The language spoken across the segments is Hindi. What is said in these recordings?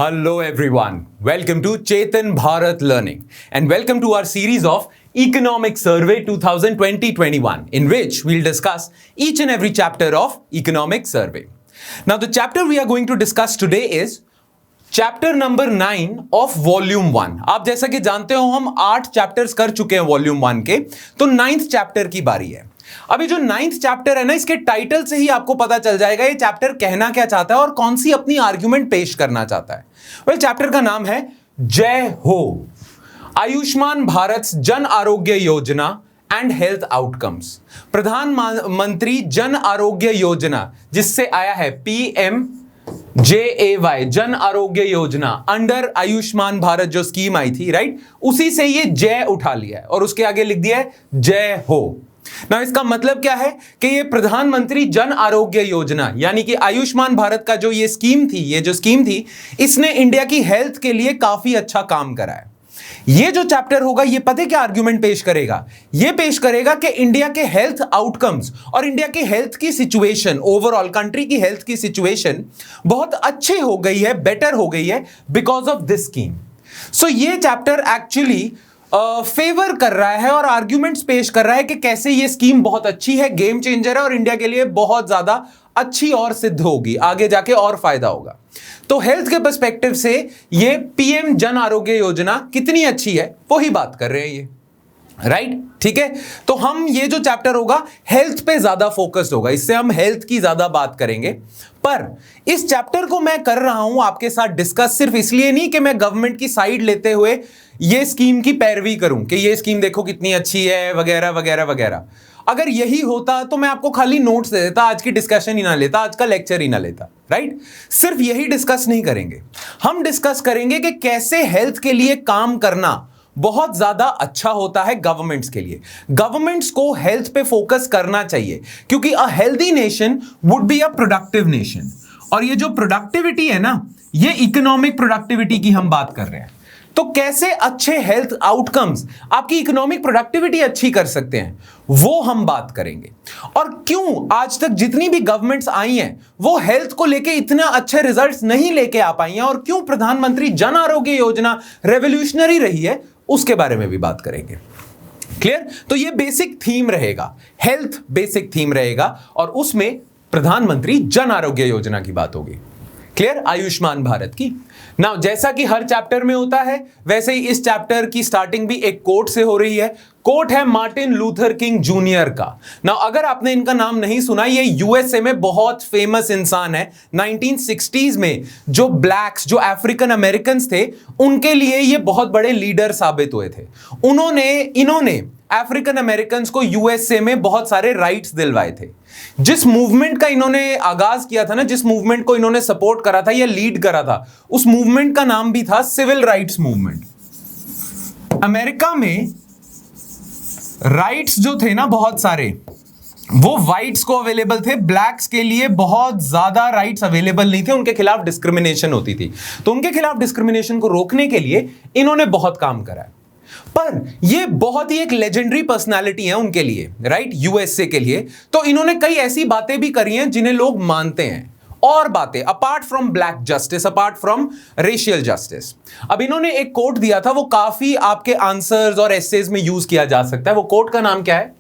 Hello everyone, welcome to Chetan Bharat Learning and welcome to our series of Economic Survey 2020-21 in which we'll discuss each and every chapter of Economic Survey. Now the chapter we are going to discuss today is chapter number 9 of volume 1। आप जैसा कि जानते हो हम 8 चैप्टर्स कर चुके हैं वॉल्यूम 1 के, तो 9th चैप्टर की बारी है। अभी जो 9th चैप्टर है ना, इसके टाइटल से ही आपको पता चल जाएगा ये चैप्टर कहना क्या चाहता है और कौन सी अपनी आर्ग्यूमेंट पेश करना चाहता है। चैप्टर का नाम है जय हो, Ayushman Bharat Jan Arogya Yojana and health outcomes. प्रधानमंत्री जन आरोग्य योजना, जिससे आया है PMJAY जन आरोग्य योजना, अंडर आयुष्मान भारत जो स्कीम आई थी, राइट, उसी से ये जय उठा लिया है और उसके आगे लिख दिया है जय हो। ना इसका मतलब क्या है कि ये प्रधानमंत्री जन आरोग्य योजना यानी कि आयुष्मान भारत का जो ये जो स्कीम थी, इसने इंडिया की हेल्थ के लिए काफी अच्छा काम करा है। ये जो चैप्टर होगा ये पता है क्या आर्गुमेंट पेश करेगा? ये पेश करेगा कि इंडिया के हेल्थ आउटकम्स और इंडिया के हेल्थ की सिचुएशन, ओवरऑल कंट्री की हेल्थ की सिचुएशन बहुत अच्छी हो गई है, बेटर हो गई है बिकॉज ऑफ दिस स्कीम। सो ये चैप्टर एक्चुअली फेवर कर रहा है और आर्ग्यूमेंट्स पेश कर रहा है कि कैसे ये स्कीम बहुत अच्छी है, गेम चेंजर है और इंडिया के लिए बहुत ज्यादा अच्छी और सिद्ध होगी, आगे जाके और फायदा होगा। तो हेल्थ के पर्सपेक्टिव से ये पीएम जन आरोग्य योजना कितनी अच्छी है वो ही बात कर रहे हैं ये, राइट, ठीक है। तो हम ये जो चैप्टर होगा हेल्थ पे ज्यादा फोकस्ड होगा, इससे हम हेल्थ की ज्यादा बात करेंगे। पर इस चैप्टर को मैं कर रहा हूं आपके साथ डिस्कस सिर्फ इसलिए नहीं कि मैं गवर्नमेंट की साइड लेते हुए ये स्कीम की पैरवी करूं कि ये स्कीम देखो कितनी अच्छी है वगैरह वगैरह वगैरह। अगर यही होता तो मैं आपको खाली नोट्स दे देता, आज की डिस्कशन ही ना लेता, आज का लेक्चर ही ना लेता, राइट। सिर्फ यही डिस्कस नहीं करेंगे, हम डिस्कस करेंगे कि कैसे हेल्थ के लिए काम करना बहुत ज्यादा अच्छा होता है गवर्नमेंट्स के लिए। गवर्नमेंट्स को हेल्थ पे फोकस करना चाहिए क्योंकि a healthy nation would be a productive nation. और ये जो प्रोडक्टिविटी है ना, ये इकोनॉमिक प्रोडक्टिविटी की हम बात कर रहे हैं। तो कैसे अच्छे हेल्थ आउटकम्स आपकी इकोनॉमिक प्रोडक्टिविटी अच्छी कर सकते हैं वो हम बात करेंगे। और क्यों आज तक जितनी भी गवर्नमेंट्स आई हैं वो हेल्थ को लेके इतना अच्छे रिजल्ट्स नहीं लेके आ पाई हैं और क्यों प्रधानमंत्री जन आरोग्य योजना रेवोल्यूशनरी रही है उसके बारे में भी बात करेंगे। क्लियर? तो ये बेसिक थीम रहेगा, हेल्थ बेसिक थीम रहेगा और उसमें प्रधानमंत्री जन आरोग्य योजना की बात होगी। क्लियर? आयुष्मान भारत की। नाउ जैसा कि हर चैप्टर में होता है वैसे ही इस चैप्टर की स्टार्टिंग भी एक कोट से हो रही है। कोट है मार्टिन लूथर किंग जूनियर का। नाउ अगर आपने इनका नाम नहीं सुना, ये यूएसए में बहुत फेमस इंसान है। 1960s में जो ब्लैक्स, जो अफ्रीकन अमेरिकन थे, उनके लिए ये बहुत बड़े लीडर साबित हुए थे। इन्होंने अफ्रीकन अमेरिकन को यूएसए में बहुत सारे राइट्स दिलवाए थे। जिस मूवमेंट का इन्होंने आगाज किया था ना, जिस मूवमेंट को इन्होंने सपोर्ट करा था या लीड करा था, उस मूवमेंट का नाम भी था सिविल राइट्स मूवमेंट। अमेरिका में राइट्स जो थे ना बहुत सारे, वो व्हाइट्स को अवेलेबल थे, ब्लैक्स के लिए बहुत ज्यादा राइट्स अवेलेबल नहीं थे, उनके खिलाफ डिस्क्रिमिनेशन होती थी। तो उनके खिलाफ डिस्क्रिमिनेशन को रोकने के लिए इन्होंने बहुत काम करा है। पर ये बहुत ही एक लेजेंडरी पर्सनालिटी है उनके लिए, राइट, यूएसए के लिए। तो इन्होंने कई ऐसी बातें भी करी हैं जिन्हें लोग मानते हैं, और बातें apart from black justice, apart from racial justice. अब इन्होंने एक कोट दिया था, वो काफी आपके आंसर्स और एसेज में यूज किया जा सकता है। वो कोट का नाम क्या है?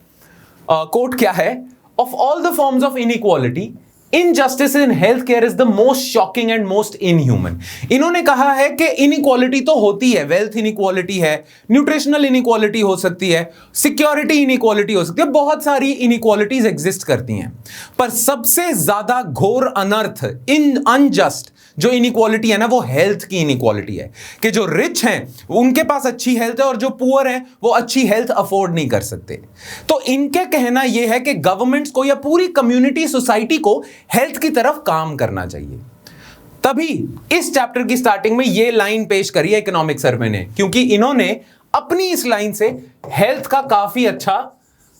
कोट क्या है? Of all the forms of inequality, injustice in health care is the most shocking and most inhuman. इन्होंने कहा है कि इनइक्वालिटी तो होती है, वेल्थ इनइक्वालिटी है, न्यूट्रिशनल इनइक्वालिटी हो सकती है, सिक्योरिटी इनइक्वालिटी हो सकती है, बहुत सारी इनइक्वालिटीज एग्जिस्ट करती हैं। पर सबसे ज्यादा घोर अनर्थ, अनजस्ट जो इनइक्वालिटी है ना, वो हेल्थ की इनइक्वालिटी है कि जो रिच हैं उनके पास अच्छी हेल्थ है और जो पुअर हैं वो अच्छी हेल्थ अफोर्ड नहीं कर सकते। तो इनके कहना यह है कि गवर्नमेंट्स को या पूरी कम्युनिटी, सोसाइटी को हेल्थ की तरफ काम करना चाहिए। तभी इस चैप्टर की स्टार्टिंग में यह लाइन पेश करी है इकोनॉमिक सर्वे ने, क्योंकि इन्होंने अपनी इस लाइन से हेल्थ का काफी अच्छा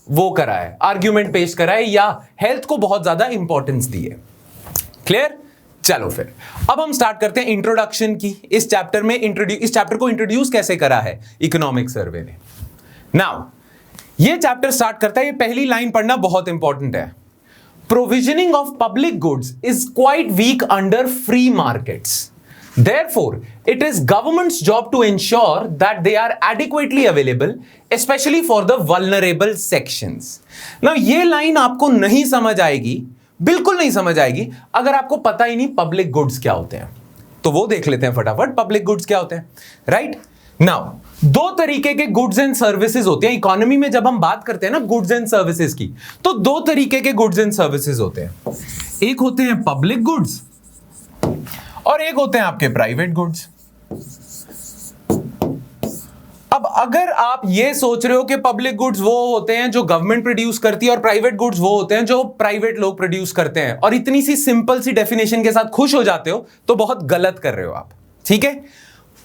वो करा है, आर्ग्यूमेंट पेश करा है या हेल्थ को बहुत ज्यादा इंपॉर्टेंस दी है। क्लियर? चलो फिर अब हम स्टार्ट करते हैं इंट्रोडक्शन की। इस चैप्टर में इस चैप्टर को इंट्रोड्यूस कैसे करा है इकोनॉमिक सर्वे ने। नाउ ये चैप्टर स्टार्ट करता है, ये पहली लाइन पढ़ना बहुत इंपॉर्टेंट है। Provisioning of public goods is quite weak under free markets. Therefore, it is government's job to ensure that they are adequately available, especially for the vulnerable sections. Now, ये लाइन आपको नहीं समझ आएगी, बिल्कुल नहीं समझ आएगी, अगर आपको पता ही नहीं पब्लिक गुड्स क्या होते हैं. तो वो देख लेते हैं फटाफट, पब्लिक गुड्स क्या होते हैं. राइट नाउ, दो तरीके के गुड्स एंड सर्विसेज होते हैं इकोनॉमी में. जब हम बात करते हैं ना गुड्स एंड सर्विसेज की, तो दो तरीके के गुड्स एंड सर्विसेज होते हैं. एक होते हैं पब्लिक गुड्स और एक होते हैं आपके प्राइवेट गुड्स. अब अगर आप ये सोच रहे हो कि पब्लिक गुड्स वो होते हैं जो गवर्नमेंट प्रोड्यूस करती है और प्राइवेट गुड्स वो होते हैं जो प्राइवेट लोग प्रोड्यूस करते हैं, और इतनी सी सिंपल सी डेफिनेशन के साथ खुश हो जाते हो, तो बहुत गलत कर रहे हो आप. ठीक है,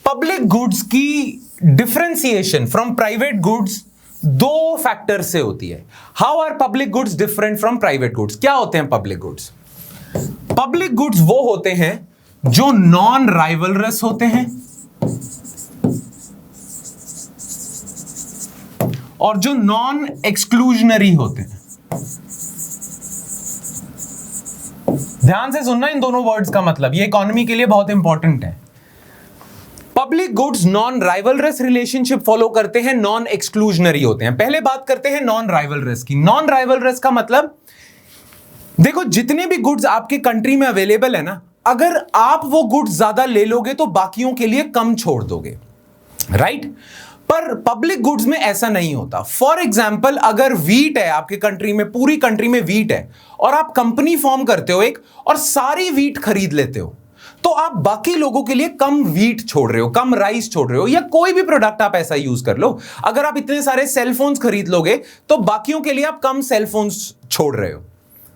पब्लिक गुड्स की डिफरेंशिएशन फ्रॉम प्राइवेट गुड्स दो फैक्टर से होती है. How are public goods different from private goods? क्या होते हैं पब्लिक गुड्स? पब्लिक गुड्स वो होते हैं जो नॉन राइवलरस होते हैं और जो नॉन एक्सक्लूजनरी होते हैं. ध्यान से सुनना इन दोनों वर्ड्स का मतलब, ये इकोनॉमी के लिए बहुत इंपॉर्टेंट है. Public goods non rivalries relationship follow करते हैं, नॉन एक्सक्लूजनरी होते हैं. पहले बात करते हैं नॉन राइवलरस की. नॉन राइवलरस का मतलब, देखो जितने भी गुड्स आपके कंट्री में अवेलेबल है ना, अगर आप वो गुड्स ज्यादा ले लोगे तो बाकियों के लिए कम छोड़ दोगे. राइट पर पब्लिक गुड्स में ऐसा नहीं होता. फॉर एग्जाम्पल, अगर वीट है आपके कंट्री में, पूरी कंट्री में वीट है, और आप कंपनी फॉर्म करते हो एक, और सारी वीट खरीद लेते हो, तो आप बाकी लोगों के लिए कम वीट छोड़ रहे हो, कम राइस छोड़ रहे हो, या कोई भी प्रोडक्ट आप ऐसा यूज कर लो. अगर आप इतने सारे सेलफोन्स खरीद लोगे तो बाकियों के लिए आप कम सेलफोन्स छोड़ रहे हो.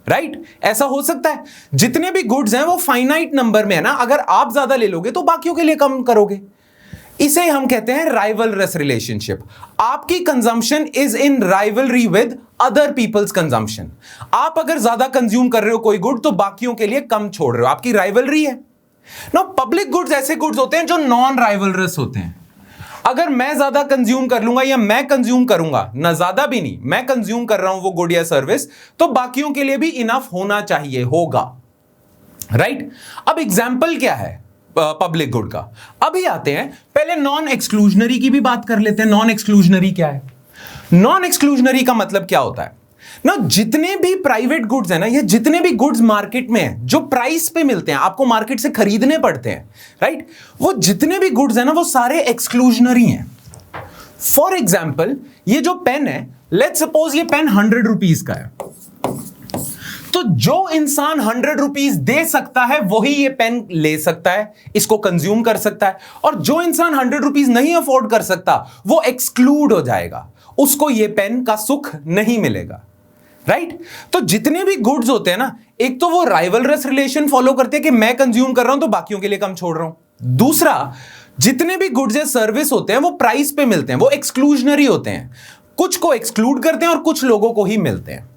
राइट ऐसा हो सकता है. जितने भी गुड्स हैं वो फाइनाइट नंबर में है ना, अगर आप ज्यादा ले लोगे तो बाकियों के लिए कम करोगे. इसे हम कहते हैं राइवलरस रिलेशनशिप. आपकी consumption is in rivalry with other people's consumption. आप अगर ज्यादा कंज्यूम कर रहे हो कोई गुड तो बाकियों के लिए कम छोड़ रहे हो, आपकी राइवलरी है ना. पब्लिक गुड्स ऐसे गुड्स होते हैं जो नॉन राइवलरस होते हैं. अगर मैं ज्यादा कंज्यूम कर लूंगा या मैं कंज्यूम करूंगा, ना ज्यादा भी नहीं, मैं कंज्यूम कर रहा हूं वो गुड या सर्विस, तो बाकियों के लिए भी इनफ होना चाहिए, होगा. राइट अब एग्जाम्पल क्या है पब्लिक गुड का? अभी आते हैं, पहले नॉन एक्सक्लूजनरी की भी बात कर लेते हैं. नॉन एक्सक्लूजनरी क्या है? नॉन एक्सक्लूजनरी का मतलब क्या होता है ना, जितने भी प्राइवेट गुड्स है ना, ये जितने भी गुड्स मार्केट में है जो प्राइस पे मिलते हैं, आपको मार्केट से खरीदने पड़ते हैं. राइट वो जितने भी गुड्स है ना, वो सारे एक्सक्लूजनरी हैं. फॉर एग्जाम्पल, ये जो पेन है, लेट्स सपोज ये पेन 100 रुपीज का है, तो जो इंसान 100 रुपीज दे सकता है वही ये पेन ले सकता है, इसको कंज्यूम कर सकता है. और जो इंसान 100 रुपीज नहीं अफोर्ड कर सकता वो एक्सक्लूड हो जाएगा, उसको ये पेन का सुख नहीं मिलेगा. राइट तो जितने भी गुड्स होते हैं ना, एक तो वो राइवलरस रिलेशन फॉलो करते हैं कि मैं कंज्यूम कर रहा हूं तो बाकियों के लिए कम छोड़ रहा हूं. दूसरा, जितने भी गुड्स या सर्विस होते हैं वो प्राइस पे मिलते हैं, वो एक्सक्लूजनरी होते हैं, कुछ को एक्सक्लूड करते हैं और कुछ लोगों को ही मिलते हैं.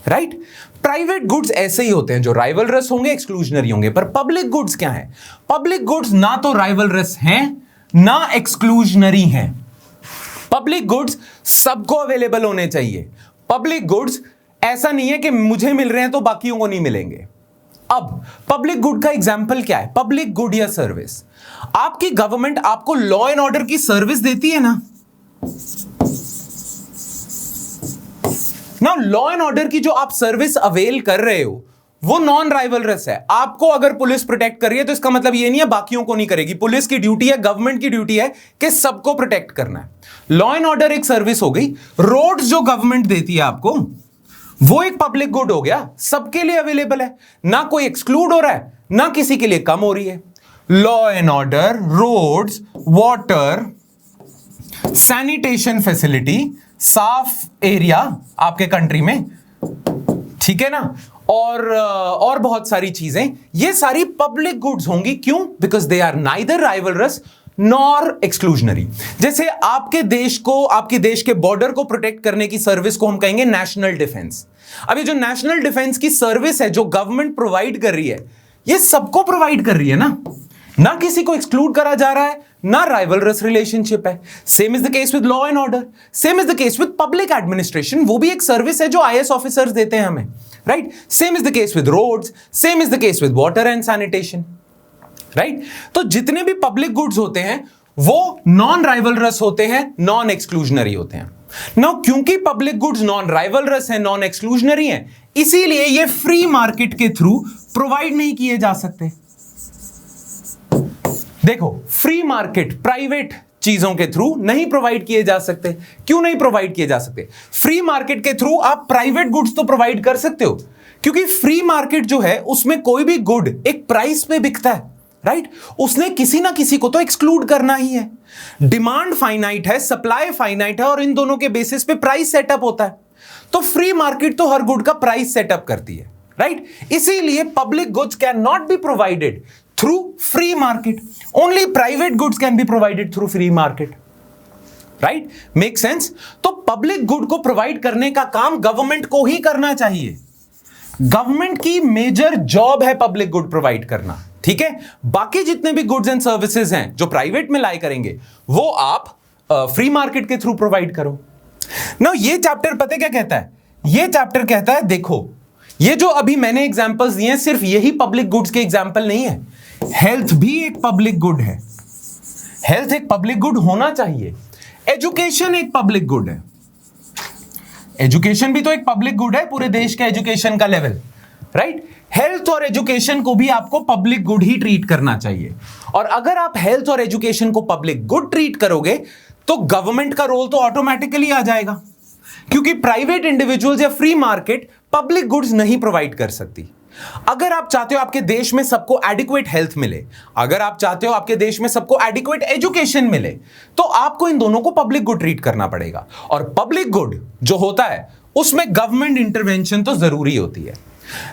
राइट प्राइवेट गुड्स ऐसे ही होते हैं जो राइवलरस होंगे, एक्सक्लूजनरी होंगे. पर पब्लिक गुड्स क्या है? पब्लिक गुड्स ना तो राइवलरस हैं ना एक्सक्लूजनरी हैं. पब्लिक गुड्स सबको अवेलेबल होने चाहिए. पब्लिक गुड्स ऐसा नहीं है कि मुझे मिल रहे हैं तो बाकियों को नहीं मिलेंगे. अब पब्लिक गुड का एग्जाम्पल क्या है? पब्लिक गुड या सर्विस. आपकी गवर्नमेंट आपको लॉ एंड ऑर्डर की सर्विस देती है ना, लॉ एंड ऑर्डर की जो आप सर्विस अवेल कर रहे हो वो नॉन राइवलरस है. आपको अगर पुलिस प्रोटेक्ट कर रही है तो इसका मतलब ये नहीं है बाकियों को नहीं करेगी. पुलिस की ड्यूटी है, गवर्नमेंट की ड्यूटी है कि सबको प्रोटेक्ट करना है. लॉ एंड ऑर्डर एक सर्विस हो गई. रोड्स जो गवर्नमेंट देती है आपको, वो एक पब्लिक गुड हो गया, सबके लिए अवेलेबल है, ना कोई एक्सक्लूड हो रहा है ना किसी के लिए कम हो रही है. Law and order, roads, water, sanitation facility, साफ एरिया आपके कंट्री में, ठीक है ना, और बहुत सारी चीजें, ये सारी पब्लिक गुड्स होंगी. क्यों? Because they are neither rivalrous nor exclusionary. जैसे आपके देश को, आपके देश के बॉर्डर को प्रोटेक्ट करने की सर्विस को हम कहेंगे नेशनल डिफेंस. अब ये जो नेशनल डिफेंस की सर्विस है जो गवर्नमेंट प्रोवाइड कर रही है, ये सबको प्रोवाइड कर रही है ना किसी को एक्सक्लूड करा जा रहा है, ना राइवलरस रिलेशनशिप है. Same is the case with law and order, same is the case with public administration, वो भी एक सर्विस है जो आईएएस ऑफिसर्स देते हैं हमें. Right same is the case with roads, same is the case with water and sanitation. Right? तो जितने भी पब्लिक गुड्स होते हैं वो नॉन राइवलरस होते हैं, नॉन एक्सक्लूजनरी होते हैं। नाउ क्योंकि पब्लिक गुड्स नॉन राइवलरस है, नॉन एक्सक्लूजनरी है, इसीलिए ये फ्री मार्केट के थ्रू प्रोवाइड नहीं किए जा सकते। देखो, फ्री मार्केट प्राइवेट चीजों के थ्रू नहीं प्रोवाइड किए जा सकते। क्यों नहीं प्रोवाइड किए जा सकते? फ्री मार्केट के थ्रू आप प्राइवेट गुड्स तो प्रोवाइड कर सकते हो, क्योंकि फ्री मार्केट जो है उसमें कोई भी गुड एक प्राइस पे बिकता है, राइट? उसने किसी ना किसी को तो एक्सक्लूड करना ही है। डिमांड फाइनाइट है, सप्लाई फाइनाइट है, और इन दोनों के बेसिस पे प्राइस सेटअप होता है। तो फ्री मार्केट तो हर गुड का प्राइस सेटअप करती है, राइट? इसीलिए public goods can not be provided through free market, only private goods can be provided through free market, right? Make sense? तो पब्लिक गुड को प्रोवाइड करने का काम गवर्नमेंट को ही करना चाहिए। गवर्नमेंट की मेजर जॉब है पब्लिक गुड प्रोवाइड करना, ठीक है? बाकी जितने भी गुड्स एंड सर्विसेज हैं जो प्राइवेट में लाई करेंगे वो आप फ्री मार्केट के थ्रू प्रोवाइड करो ना। ये चैप्टर पता क्या कहता है? ये चैप्टर कहता है, देखो ये जो अभी मैंने एग्जांपल्स दिए हैं सिर्फ यही पब्लिक गुड्स के एग्जांपल नहीं है, हेल्थ भी एक पब्लिक गुड है। हेल्थ एक पब्लिक गुड होना चाहिए। एजुकेशन एक पब्लिक गुड है। एजुकेशन भी तो एक पब्लिक गुड है, पूरे देश का एजुकेशन का लेवल, राइट? हेल्थ और एजुकेशन को भी आपको पब्लिक गुड ही ट्रीट करना चाहिए। और अगर आप हेल्थ और एजुकेशन को पब्लिक गुड ट्रीट करोगे तो गवर्नमेंट का रोल तो ऑटोमेटिकली आ जाएगा, क्योंकि प्राइवेट इंडिविजुअल्स या फ्री मार्केट पब्लिक गुड्स नहीं प्रोवाइड कर सकती। अगर आप चाहते हो आपके देश में सबको एडिक्वेट हेल्थ मिले, अगर आप चाहते हो आपके देश में सबको एडिक्वेट एजुकेशन मिले, तो आपको इन दोनों को पब्लिक गुड ट्रीट करना पड़ेगा। और पब्लिक गुड जो होता है उसमें गवर्नमेंट इंटरवेंशन तो जरूरी होती है।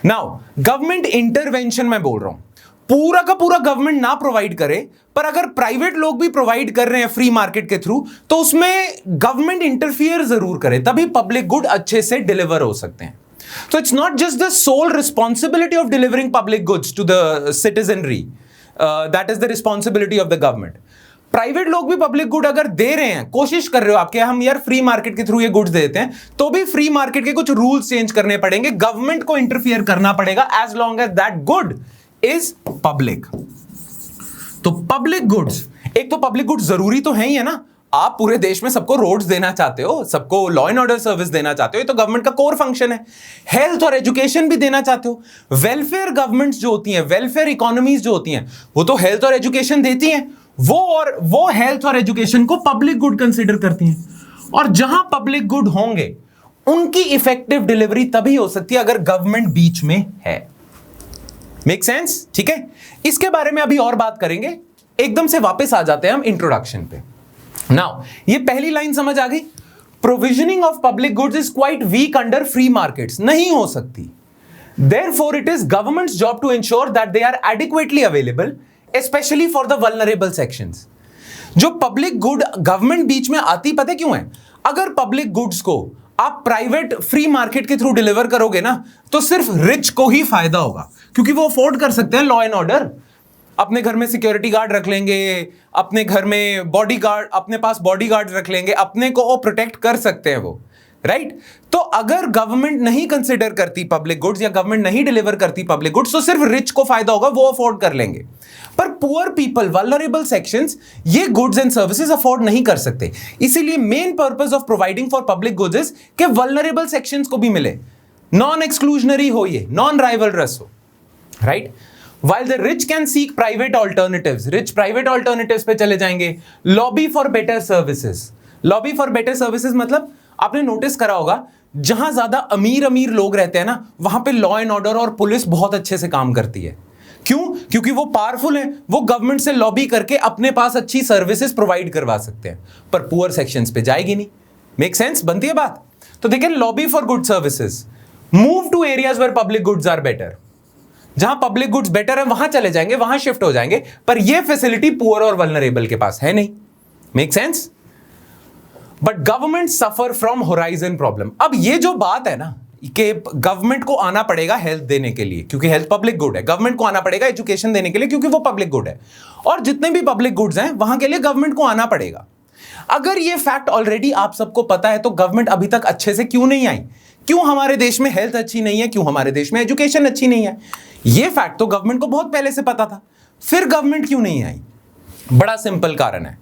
नाउ गवर्नमेंट इंटरवेंशन मैं बोल रहा हूं, पूरा का पूरा गवर्नमेंट ना प्रोवाइड करे, पर अगर प्राइवेट लोग भी प्रोवाइड कर रहे हैं फ्री मार्केट के थ्रू, तो उसमें गवर्नमेंट इंटरफियर जरूर करे, तभी पब्लिक गुड अच्छे से डिलीवर हो सकते हैं। So it's not just the sole responsibility of delivering public goods to the citizenry. That is the responsibility of the government. Private लोग भी पब्लिक गुड अगर दे रहे हैं, कोशिश कर रहे हो आपके, हम यार फ्री मार्केट के थ्रू ये गुड्स देते हैं, तो भी फ्री मार्केट के कुछ रूल्स चेंज करने पड़ेंगे, गवर्नमेंट को इंटरफियर करना पड़ेगा, as long as that good is public. तो पब्लिक गुड्स, एक तो पब्लिक गुड्स जरूरी तो है ही है ना। आप पूरे देश में सबको रोड्स देना चाहते हो, सबको लॉ एंड ऑर्डर सर्विस देना चाहते हो, ये तो गवर्नमेंट का कोर फंक्शन है। हेल्थ और एजुकेशन भी देना चाहते हो। वेलफेयर गवर्नमेंट्स जो होती हैं, वेलफेयर इकोनॉमीज जो होती हैं, वो तो हेल्थ और एजुकेशन देती हैं, वो हेल्थ और एजुकेशन को पब्लिक गुड कंसीडर करती हैं। और जहां पब्लिक गुड होंगे उनकी इफेक्टिव डिलीवरी तभी हो सकती है अगर गवर्नमेंट बीच में है। Make sense? ठीक है, इसके बारे में अभी और बात करेंगे। एकदम से वापस आ जाते हैं हम इंट्रोडक्शन पे। नाउ ये पहली लाइन समझ आ गई? Provisioning of public goods is quite weak under free markets, नहीं हो सकती। Therefore it is government's job to ensure that they are adequately available, especially for the vulnerable sections. जो पब्लिक गुड गवर्नमेंट बीच में आती पता क्यों है? अगर पब्लिक गुड्स को आप प्राइवेट फ्री मार्केट के थ्रू डिलीवर करोगे ना, तो सिर्फ रिच को ही फायदा होगा, क्योंकि वो अफोर्ड कर सकते हैं लॉ एंड ऑर्डर। अपने घर में सिक्योरिटी गार्ड रख लेंगे, अपने घर में बॉडीगार्ड, अपने पास बॉडीगार्ड रख लेंगे, अपने को वो प्रोटेक्ट कर सकते हैं वो, राइट? तो अगर गवर्नमेंट नहीं कंसिडर करती पब्लिक गुड्स या गवर्नमेंट नहीं डिलीवर करती पब्लिक गुड्स, तो सिर्फ रिच को फायदा होगा, वो अफोर्ड कर लेंगे। पर पुअर पीपल, वल्नरेबल सेक्शंस, ये गुड्स एंड सर्विसेज अफोर्ड नहीं कर सकते। इसीलिए main purpose of providing for public goods is कि वल्नरेबल सेक्शंस को भी मिले, नॉन एक्सक्लूजनरी हो, ये नॉन राइवलरस हो, right? While the rich can seek private alternatives, rich private alternatives पे चले जाएंगे। Lobby for better services, lobby for better services मतलब आपने नोटिस करा होगा, जहां ज्यादा अमीर अमीर लोग रहते हैं ना, वहां पे लॉ एंड ऑर्डर और पुलिस बहुत अच्छे से काम करती है। क्यों? क्योंकि वो पावरफुल हैं, वो गवर्नमेंट से लॉबी करके अपने पास अच्छी सर्विसेज प्रोवाइड करवा सकते हैं, पर पुअर सेक्शंस पे जाएगी नहीं। Make sense? बनती है बात? तो देखें, lobby for good services, move to areas where public goods are better. जहां पब्लिक गुड्स बेटर है वहां चले जाएंगे, वहां शिफ्ट हो जाएंगे, पर यह फैसिलिटी पुअर और वल्नरेबल के पास है नहीं। Make sense? But government suffer from horizon problem. अब ये जो बात है ना कि गवर्नमेंट को आना पड़ेगा हेल्थ देने के लिए, क्योंकि हेल्थ पब्लिक गुड है, गवर्नमेंट को आना पड़ेगा एजुकेशन देने के लिए, क्योंकि वो पब्लिक गुड है, और जितने भी पब्लिक गुड्स हैं वहां के लिए गवर्नमेंट को आना पड़ेगा। अगर ये फैक्ट ऑलरेडी आप सबको पता है, तो गवर्नमेंट अभी तक अच्छे से क्यों नहीं आई? क्यों हमारे देश में हेल्थ अच्छी नहीं है? क्यों हमारे देश में एजुकेशन अच्छी नहीं है? ये फैक्ट तो गवर्नमेंट को बहुत पहले से पता था, फिर गवर्नमेंट क्यों नहीं आई? बड़ा सिंपल कारण है,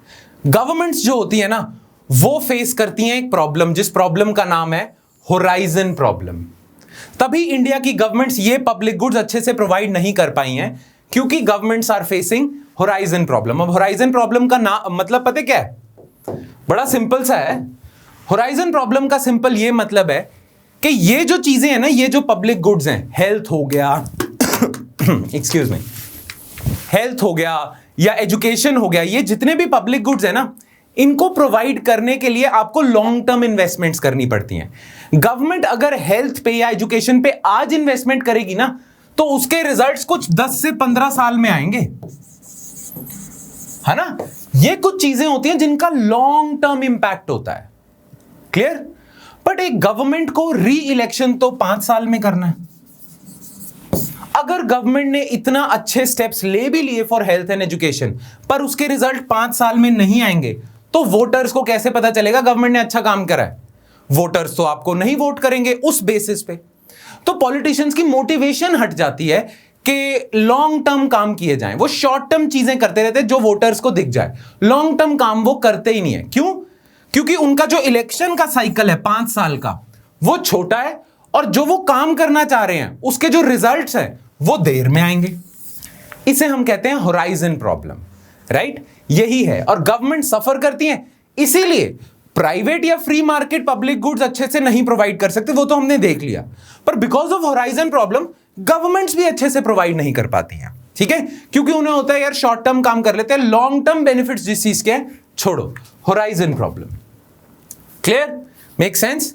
गवर्नमेंट्स जो होती है ना वो फेस करती हैं एक प्रॉब्लम, जिस प्रॉब्लम का नाम है होराइजन प्रॉब्लम। तभी इंडिया की गवर्नमेंट्स ये पब्लिक गुड्स अच्छे से प्रोवाइड नहीं कर पाई हैं, क्योंकि governments are facing horizon problem. अब होराइजन प्रॉब्लम का मतलब पता क्या है? बड़ा सिंपल सा है। होराइजन प्रॉब्लम का सिंपल ये मतलब है कि ये जो चीजें हैं ना, ये जो पब्लिक गुड्स हैं, हेल्थ हो गया एक्सक्यूज मी, हेल्थ हो गया या एजुकेशन हो गया, ये जितने भी पब्लिक गुड्स हैं ना, इनको प्रोवाइड करने के लिए आपको लॉन्ग टर्म इन्वेस्टमेंट्स करनी पड़ती हैं। गवर्नमेंट अगर हेल्थ पे या एजुकेशन पे आज इन्वेस्टमेंट करेगी ना, तो उसके रिजल्ट्स कुछ 10 से 15 साल में आएंगे, है ना। ये कुछ चीजें होती हैं जिनका लॉन्ग टर्म इंपैक्ट होता है, क्लियर। बट एक गवर्नमेंट को री इलेक्शन तो 5 साल में करना है। अगर गवर्नमेंट ने इतना अच्छे स्टेप्स ले भी लिए फॉर हेल्थ एंड एजुकेशन, पर उसके रिजल्ट 5 साल में नहीं आएंगे, तो वोटर्स को कैसे पता चलेगा गवर्नमेंट ने अच्छा काम करा है? वोटर्स तो आपको नहीं वोट करेंगे उस बेसिस पे। तो पॉलिटिशियंस की मोटिवेशन हट जाती है कि लॉन्ग टर्म काम किए जाएं। वो शॉर्ट टर्म चीजें करते रहते हैं जो वोटर्स को दिख जाए, लॉन्ग टर्म काम वो करते ही नहीं है। क्यों? क्योंकि उनका जो इलेक्शन का साइकिल है 5 साल का, वो छोटा है, और जो वो काम करना चाह रहे हैं उसके जो रिजल्ट्स हैं वो देर में आएंगे। इसे हम कहते हैं होराइजन प्रॉब्लम, राइट। यही है, और गवर्नमेंट सफर करती है, इसीलिए प्राइवेट या फ्री मार्केट पब्लिक गुड्स अच्छे से नहीं प्रोवाइड कर सकते, वो तो हमने देख लिया। पर because of horizon problem governments भी अच्छे से प्रोवाइड नहीं कर पाती हैं, ठीक है, क्योंकि उन्हें होता है यार शॉर्ट टर्म काम कर लेते हैं, लॉन्ग टर्म बेनिफिट्स जिस चीज के हैं छोड़ो। Horizon problem, clear, make sense.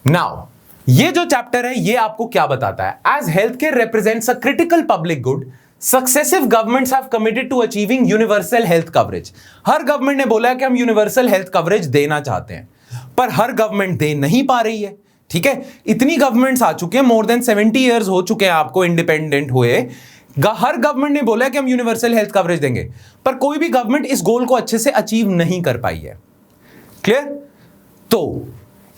Now ये जो चैप्टर है ये आपको क्या बताता है? As health care represents a critical public good, successive governments have committed to achieving universal health coverage. हर गवर्नमेंट ने बोला है कि हम यूनिवर्सल हेल्थ कवरेज देना चाहते हैं, पर हर गवर्नमेंट दे नहीं पा रही है, ठीक है। इतनी गवर्नमेंट्स आ चुके हैं, मोर देन 70 ईयर्स हो चुके हैं आपको इंडिपेंडेंट हुए। हर गवर्नमेंट ने बोला है कि हम यूनिवर्सल हेल्थ कवरेज देंगे, पर कोई भी गवर्नमेंट इस गोल को अच्छे से अचीव नहीं कर पाई है, क्लियर। तो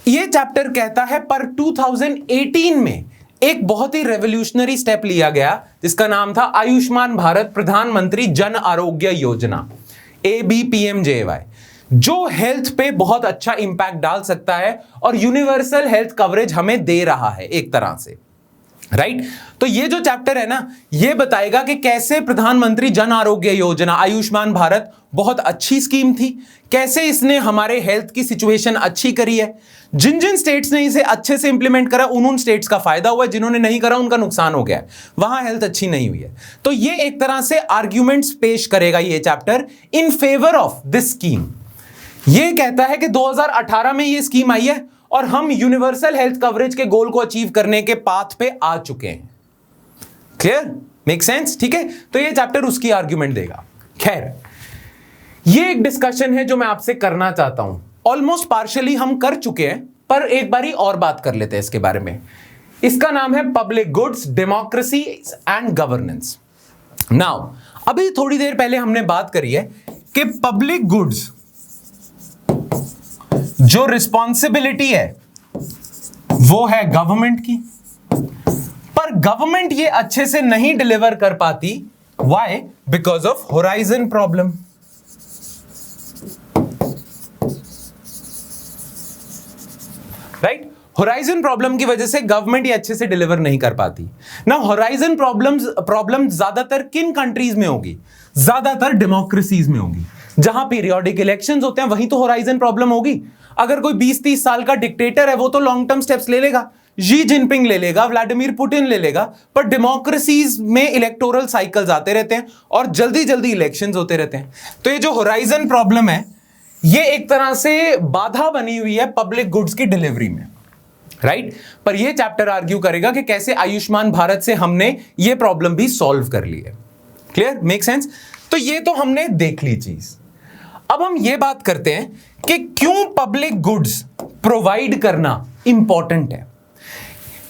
ये चैप्टर कहता है पर 2018 में एक बहुत ही रेवोल्यूशनरी स्टेप लिया गया जिसका नाम था आयुष्मान भारत प्रधानमंत्री जन आरोग्य योजना, ABPMJY, जो हेल्थ पे बहुत अच्छा इंपैक्ट डाल सकता है और यूनिवर्सल हेल्थ कवरेज हमें दे रहा है एक तरह से, राइट। तो ये जो चैप्टर है ना, ये बताएगा कि कैसे प्रधानमंत्री जन आरोग्य योजना आयुष्मान भारत बहुत अच्छी स्कीम थी, कैसे इसने हमारे हेल्थ की सिचुएशन अच्छी करी है। जिन जिन स्टेट्स ने इसे अच्छे से इंप्लीमेंट करा उन स्टेट्स का फायदा हुआ है, जिन्होंने नहीं करा उनका नुकसान हो गया है, वहां हेल्थ अच्छी नहीं हुई है। तो ये एक तरह से आर्ग्यूमेंट्स पेश करेगा ये chapter in favour of this scheme. ये कहता है कि 2018 में ये स्कीम आई है और हम यूनिवर्सल हेल्थ कवरेज के गोल को अचीव करने के पाथ पे आ चुके हैं, क्लियर, मेक सेंस, ठीक है। तो ये चैप्टर उसकी आर्ग्यूमेंट देगा। खैर, ये एक डिस्कशन है जो मैं आपसे करना चाहता हूं, ऑलमोस्ट पार्शियली हम कर चुके हैं, पर एक बारी और बात कर लेते हैं इसके बारे में। इसका नाम है public goods, democracy and governance. Now अभी थोड़ी देर पहले हमने बात करी है कि पब्लिक गुड्स जो रिस्पॉन्सिबिलिटी है वो है गवर्नमेंट की, पर गवर्नमेंट ये अच्छे से नहीं डिलीवर कर पाती। Why? Because of horizon problem, right. Horizon problem की वजह से गवर्नमेंट ये अच्छे से डिलीवर नहीं कर पाती ना। होराइजन प्रॉब्लम ज्यादातर किन कंट्रीज में होगी? ज्यादातर डेमोक्रेसीज में होगी, जहां पीरियोडिक इलेक्शंस होते हैं, वहीं तो होराइजन प्रॉब्लम होगी। अगर कोई 20-30 साल का डिक्टेटर है वो तो लॉन्ग टर्म स्टेप्स ले लेगा, शी जिनपिंग ले लेगा, व्लादिमीर पुतिन ले लेगा, पर डेमोक्रेसीज में इलेक्टोरल साइकिल्स आते रहते हैं और जल्दी जल्दी इलेक्शंस होते रहते हैं। तो ये जो होराइजन प्रॉब्लम है ये एक तरह से बाधा बनी हुई है पब्लिक गुड्स की डिलीवरी में, राइट। पर ये चैप्टर आर्ग्यू करेगा कि कैसे आयुष्मान भारत से हमने ये प्रॉब्लम भी सॉल्व कर ली है, क्लियर, मेक सेंस। तो ये तो हमने देख ली चीज। अब हम ये बात करते हैं कि क्यों पब्लिक गुड्स प्रोवाइड करना इंपॉर्टेंट है।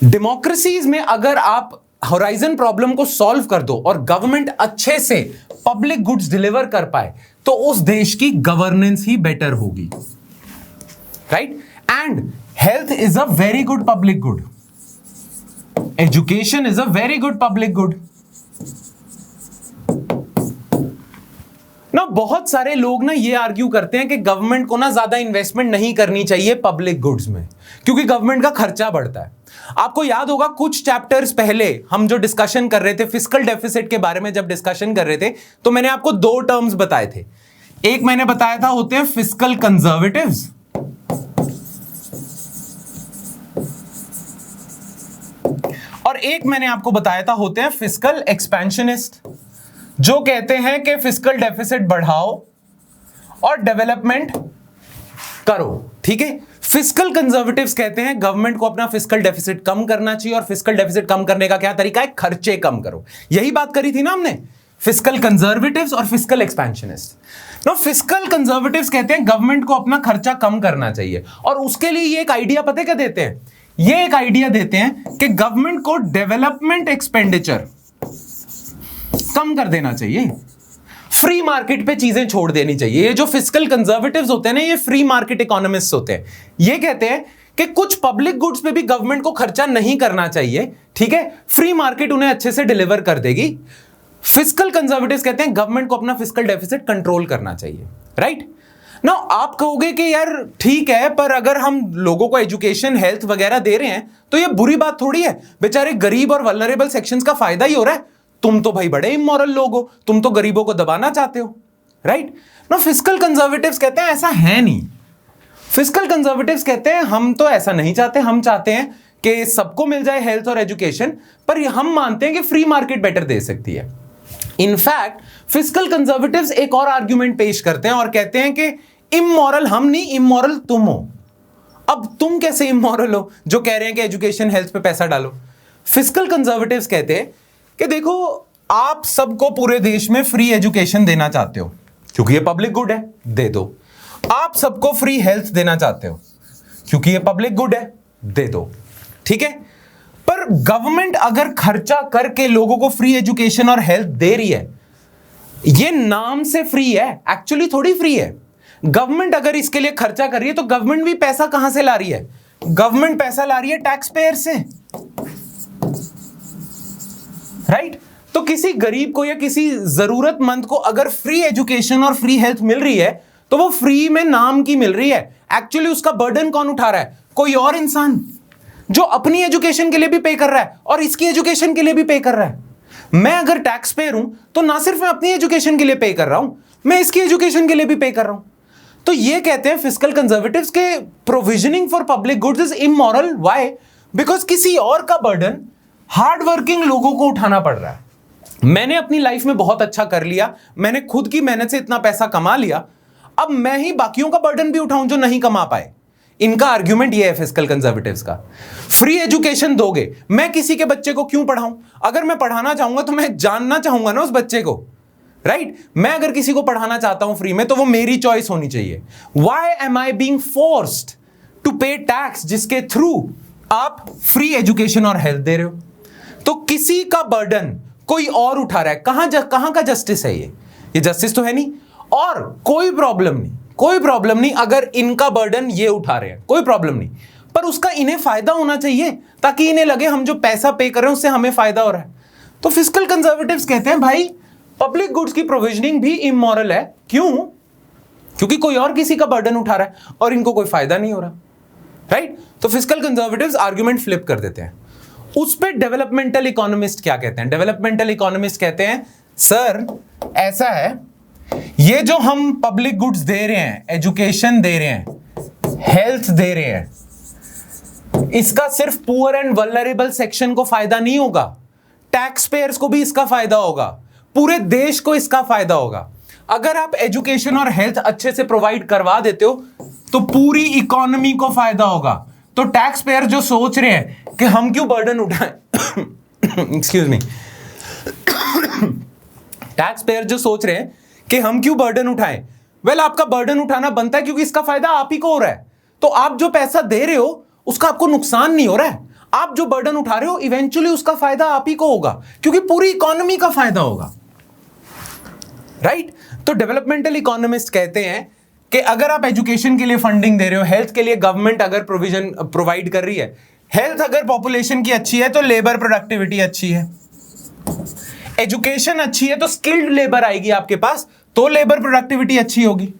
डेमोक्रेसीज में अगर आप होराइजन प्रॉब्लम को सॉल्व कर दो और गवर्नमेंट अच्छे से पब्लिक गुड्स डिलीवर कर पाए तो उस देश की गवर्नेंस ही बेटर होगी, right. And health is a very good public good, education is a very good public good, बहुत सारे लोग ना ये आर्ग्यू करते हैं कि गवर्नमेंट को ना ज्यादा इन्वेस्टमेंट नहीं करनी चाहिए पब्लिक गुड्स में, क्योंकि गवर्नमेंट का खर्चा बढ़ता है। आपको याद होगा कुछ चैप्टर्स पहले हम जो डिस्कशन कर रहे थे फिस्कल डेफिसिट के बारे में, जब डिस्कशन कर रहे थे तो मैंने आपको दो टर्म्स बताए थे। एक मैंने बताया था होते हैं फिस्कल कंजर्वेटिव्स, और एक मैंने आपको बताया था होते हैं फिस्कल एक्सपेंशनिस्ट, जो कहते हैं कि फिस्कल डेफिसिट बढ़ाओ और डेवलपमेंट करो। ठीक है, फिस्कल कंजर्वेटिव्स कहते हैं गवर्नमेंट को अपना फिस्कल डेफिसिट कम करना चाहिए, और फिस्कल डेफिसिट कम करने का क्या तरीका है? खर्चे कम करो। यही बात करी थी ना हमने, फिस्कल कंजर्वेटिव्स और fiscal expansionist. No, fiscal conservatives कहते हैं गवर्नमेंट को अपना खर्चा कम करना चाहिए, और उसके लिए ये एक आइडिया पता है क्या देते हैं? ये एक आइडिया देते हैं कि गवर्नमेंट को डेवलपमेंट एक्सपेंडिचर कम कर देना चाहिए, फ्री मार्केट पे चीजें छोड़ देनी चाहिए। ये जो फिस्कल कंजर्वेटिव्स होते हैं ना, ये फ्री मार्केट इकोनॉमिस्ट्स होते हैं। ये कहते हैं कि कुछ पब्लिक गुड्स पे भी गवर्नमेंट को खर्चा नहीं करना चाहिए, ठीक है, फ्री मार्केट उन्हें अच्छे से डिलीवर कर देगी। फिस्कल कंजर्वेटिव्स कहते हैं गवर्नमेंट को अपना फिस्कल डेफिसिट कंट्रोल करना चाहिए, राइट? नाउ आप कहोगे कि यार ठीक है, पर अगर हम लोगों को एजुकेशन, हेल्थ वगैरह दे रहे हैं तो ये बुरी बात थोड़ी है, बेचारे गरीब और वल्नरेबल सेक्शंस का फायदा ही हो रहा है। तुम तो भाई बड़े इमोरल लोग हो, तुम तो गरीबों को दबाना चाहते हो, राइट? ना, फिस्कल कंजर्वेटिव्स कहते हैं ऐसा है नहीं। फिस्कल कंजर्वेटिव्स कहते हैं हम तो ऐसा नहीं चाहते, हम चाहते हैं कि सबको मिल जाए हेल्थ और एजुकेशन, पर हम मानते हैं कि फ्री मार्केट बेटर दे सकती है। इनफैक्ट फिस्कल कंजर्वेटिव्स एक और आर्ग्यूमेंट पेश करते हैं और कहते हैं कि इमोरल हम नहीं, इमोरल तुम हो। अब तुम कैसे इमोरल हो जो कह रहे हैं कि एजुकेशन, हेल्थ पे पैसा डालो? फिस्कल कंजर्वेटिव्स कहते हैं कि देखो, आप सबको पूरे देश में फ्री एजुकेशन देना चाहते हो क्योंकि ये पब्लिक गुड है, दे दो। आप सबको फ्री हेल्थ देना चाहते हो क्योंकि ये पब्लिक गुड है, दे दो, ठीक है। पर गवर्नमेंट अगर खर्चा करके लोगों को फ्री एजुकेशन और हेल्थ दे रही है, ये नाम से फ्री है, एक्चुअली थोड़ी फ्री है। गवर्नमेंट अगर इसके लिए खर्चा कर रही है तो गवर्नमेंट भी पैसा कहां से ला रही है? गवर्नमेंट पैसा ला रही है टैक्स पेयर से, राइट? तो किसी गरीब को या किसी जरूरतमंद को अगर फ्री एजुकेशन और फ्री हेल्थ मिल रही है तो वो फ्री में नाम की मिल रही है। एक्चुअली उसका बर्डन कौन उठा रहा है? कोई और इंसान जो अपनी एजुकेशन के लिए भी पे कर रहा है और इसकी एजुकेशन के लिए भी पे कर रहा है। मैं अगर टैक्स पेयर हूं तो ना सिर्फ मैं अपनी एजुकेशन के लिए पे कर रहा हूं, मैं इसकी एजुकेशन के लिए भी पे कर रहा हूं। तो ये कहते हैं फिस्कल कंजर्वेटिव्स के provisioning for public goods is immoral. Why? Because किसी और का बर्डन हार्ड वर्किंग लोगों को उठाना पड़ रहा है। मैंने अपनी लाइफ में बहुत अच्छा कर लिया, मैंने खुद की मेहनत से इतना पैसा कमा लिया, अब मैं ही बाकियों का बर्डन भी उठाऊं जो नहीं कमा पाए। इनका आर्ग्यूमेंट ये है फिस्कल कंजर्वेटिव्स का। फ्री एजुकेशन दोगे, मैं किसी के बच्चे को क्यों पढ़ाऊं? अगर मैं पढ़ाना चाहूंगा तो मैं जानना चाहूंगा ना उस बच्चे को, राइट? मैं अगर किसी को पढ़ाना चाहता हूं फ्री में तो वो मेरी चॉइस होनी चाहिए। Why am I being forced to pay tax जिसके थ्रू आप फ्री एजुकेशन और हेल्थ दे रहे हो? तो किसी का बर्डन कोई और उठा रहा है। कहां का जस्टिस है? ये जस्टिस तो है नहीं। और कोई प्रॉब्लम नहीं, कोई प्रॉब्लम नहीं अगर इनका बर्डन ये उठा रहे हैं, कोई प्रॉब्लम नहीं, पर उसका इन्हें फायदा होना चाहिए ताकि इन्हें लगे हम जो पैसा पे कर रहे हैं उससे हमें फायदा हो रहा है। तो फिस्कल कंजर्वेटिव्स कहते हैं भाई पब्लिक गुड्स की प्रोविजनिंग भी इमोरल है। क्यों? क्योंकि कोई और किसी का बर्डन उठा रहा है और इनको कोई फायदा नहीं हो रहा, राइट? तो फिस्कल कंजर्वेटिव्स आर्ग्यूमेंट फ्लिप कर देते हैं। उस पे डेवलपमेंटल इकोनॉमिस्ट क्या कहते हैं? डेवलपमेंटल इकोनॉमिस्ट कहते हैं सर ऐसा है, ये जो हम पब्लिक गुड्स दे रहे हैं, एजुकेशन दे रहे हैं, हेल्थ दे रहे हैं, इसका सिर्फ पुअर एंड वल्नरेबल सेक्शन को फायदा नहीं होगा, टैक्स पेयर्स को भी इसका फायदा होगा, पूरे देश को इसका फायदा होगा। अगर आप एजुकेशन और हेल्थ अच्छे से प्रोवाइड करवा देते हो तो पूरी इकोनॉमी को फायदा होगा। तो टैक्स पेयर जो सोच रहे हैं कि हम क्यों बर्डन उठाएं, एक्सक्यूज मी, टैक्स पेयर जो सोच रहे हैं कि हम क्यों बर्डन उठाएं, वेल आपका बर्डन उठाना बनता है क्योंकि इसका फायदा आप ही को हो रहा है। तो आप जो पैसा दे रहे हो उसका आपको नुकसान नहीं हो रहा है, आप जो बर्डन उठा रहे हो इवेंचुअली उसका फायदा आप ही को होगा क्योंकि पूरी इकोनॉमी का फायदा होगा, राइट? तो डेवलपमेंटल इकोनॉमिस्ट कहते हैं कि अगर आप एजुकेशन के लिए फंडिंग दे रहे हो, हेल्थ के लिए गवर्नमेंट अगर प्रोविजन प्रोवाइड कर रही है, हेल्थ अगर पॉपुलेशन की अच्छी है तो लेबर प्रोडक्टिविटी अच्छी है, एजुकेशन अच्छी है तो स्किल्ड लेबर आएगी आपके पास, तो लेबर प्रोडक्टिविटी अच्छी होगी,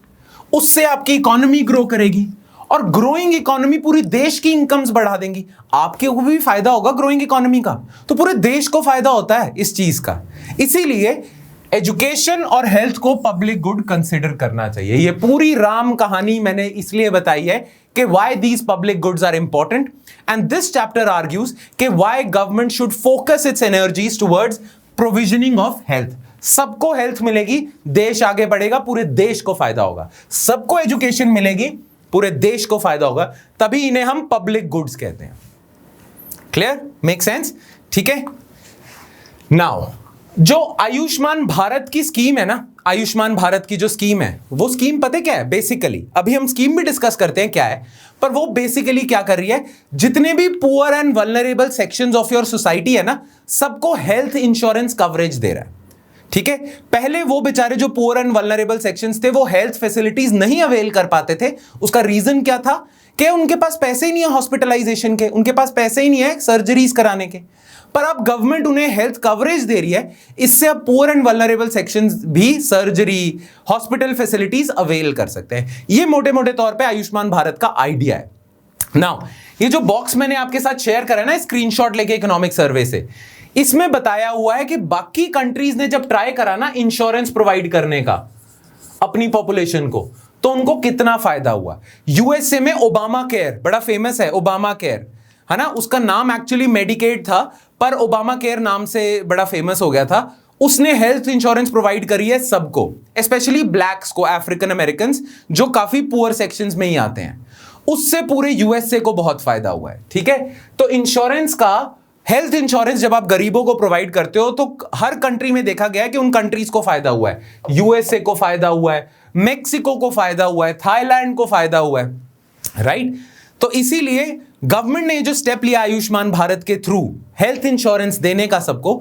उससे आपकी इकोनॉमी ग्रो करेगी, और ग्रोइंग इकोनॉमी पूरी देश की इनकम्स बढ़ा देंगी। आपके को भी फायदा होगा ग्रोइंग इकोनॉमी का, तो पूरे देश को फायदा होता है इस चीज का। इसीलिए एजुकेशन और हेल्थ को पब्लिक गुड कंसिडर करना चाहिए। ये पूरी राम कहानी मैंने इसलिए बताई है कि why these public goods are important, and this chapter argues कि why government should focus its energies towards provisioning of health. सबको हेल्थ मिलेगी, देश आगे बढ़ेगा, पूरे देश को फायदा होगा। सबको एजुकेशन मिलेगी, पूरे देश को फायदा होगा, तभी इन्हें हम पब्लिक गुड्स कहते हैं। क्लियर? Make sense? ठीक है। नाउ जो आयुष्मान भारत की स्कीम है ना, आयुष्मान भारत की जो स्कीम है, वो स्कीम पता क्या है बेसिकली? अभी हम स्कीम भी डिस्कस करते हैं क्या है, पर वो बेसिकली क्या कर रही है, जितने भी poor and vulnerable sections of your society है ना, सबको हेल्थ इंश्योरेंस कवरेज दे रहा है। ठीक है। पहले वो बेचारे जो पुअर एंड वल्नरेबल सेक्शंस थे, वो हेल्थ फैसिलिटीज नहीं अवेल कर पाते थे। उसका रीजन क्या था कि उनके पास पैसे ही नहीं है हॉस्पिटलाइजेशन के, उनके पास पैसे ही नहीं है सर्जरीज कराने के। पर अब गवर्नमेंट उन्हें हेल्थ कवरेज दे रही है, इससे अब पुअर एंड वल्नरेबल सेक्शंस भी सर्जरी, हॉस्पिटल फैसिलिटीज अवेल कर सकते हैं। ये मोटे मोटे तौर पे आयुष्मान भारत का आइडिया है। नाउ ये जो बॉक्स मैंने आपके साथ शेयर करा ना स्क्रीनशॉट लेके इकोनॉमिक सर्वे से, इसमें बताया हुआ है कि बाकी कंट्रीज ने जब ट्राई करा ना इंश्योरेंस प्रोवाइड करने का अपनी पॉपुलेशन को, तो उनको कितना फायदा हुआ। यूएसए में ओबामा केयर बड़ा फेमस है, ओबामा केयर है ना, उसका नाम एक्चुअली मेडिकेड था, पर ओबामा केयर नाम से बड़ा फेमस हो गया था। उसने हेल्थ इंश्योरेंस प्रोवाइड करी है सबको, स्पेशली ब्लैक्स को, अफ्रीकन अमेरिकन जो काफी पुअर सेक्शंस में ही आते हैं। उससे पूरे यूएसए को बहुत फायदा हुआ है। ठीक है। तो इंश्योरेंस का, हेल्थ इंश्योरेंस जब आप गरीबों को प्रोवाइड करते हो, तो हर कंट्री में देखा गया है कि उन कंट्रीज को फायदा हुआ है। यूएसए को फायदा हुआ है, मेक्सिको को फायदा हुआ है, थाईलैंड को फायदा हुआ है, राइट। तो इसीलिए गवर्नमेंट ने जो स्टेप लिया आयुष्मान भारत के थ्रू हेल्थ इंश्योरेंस देने का सबको,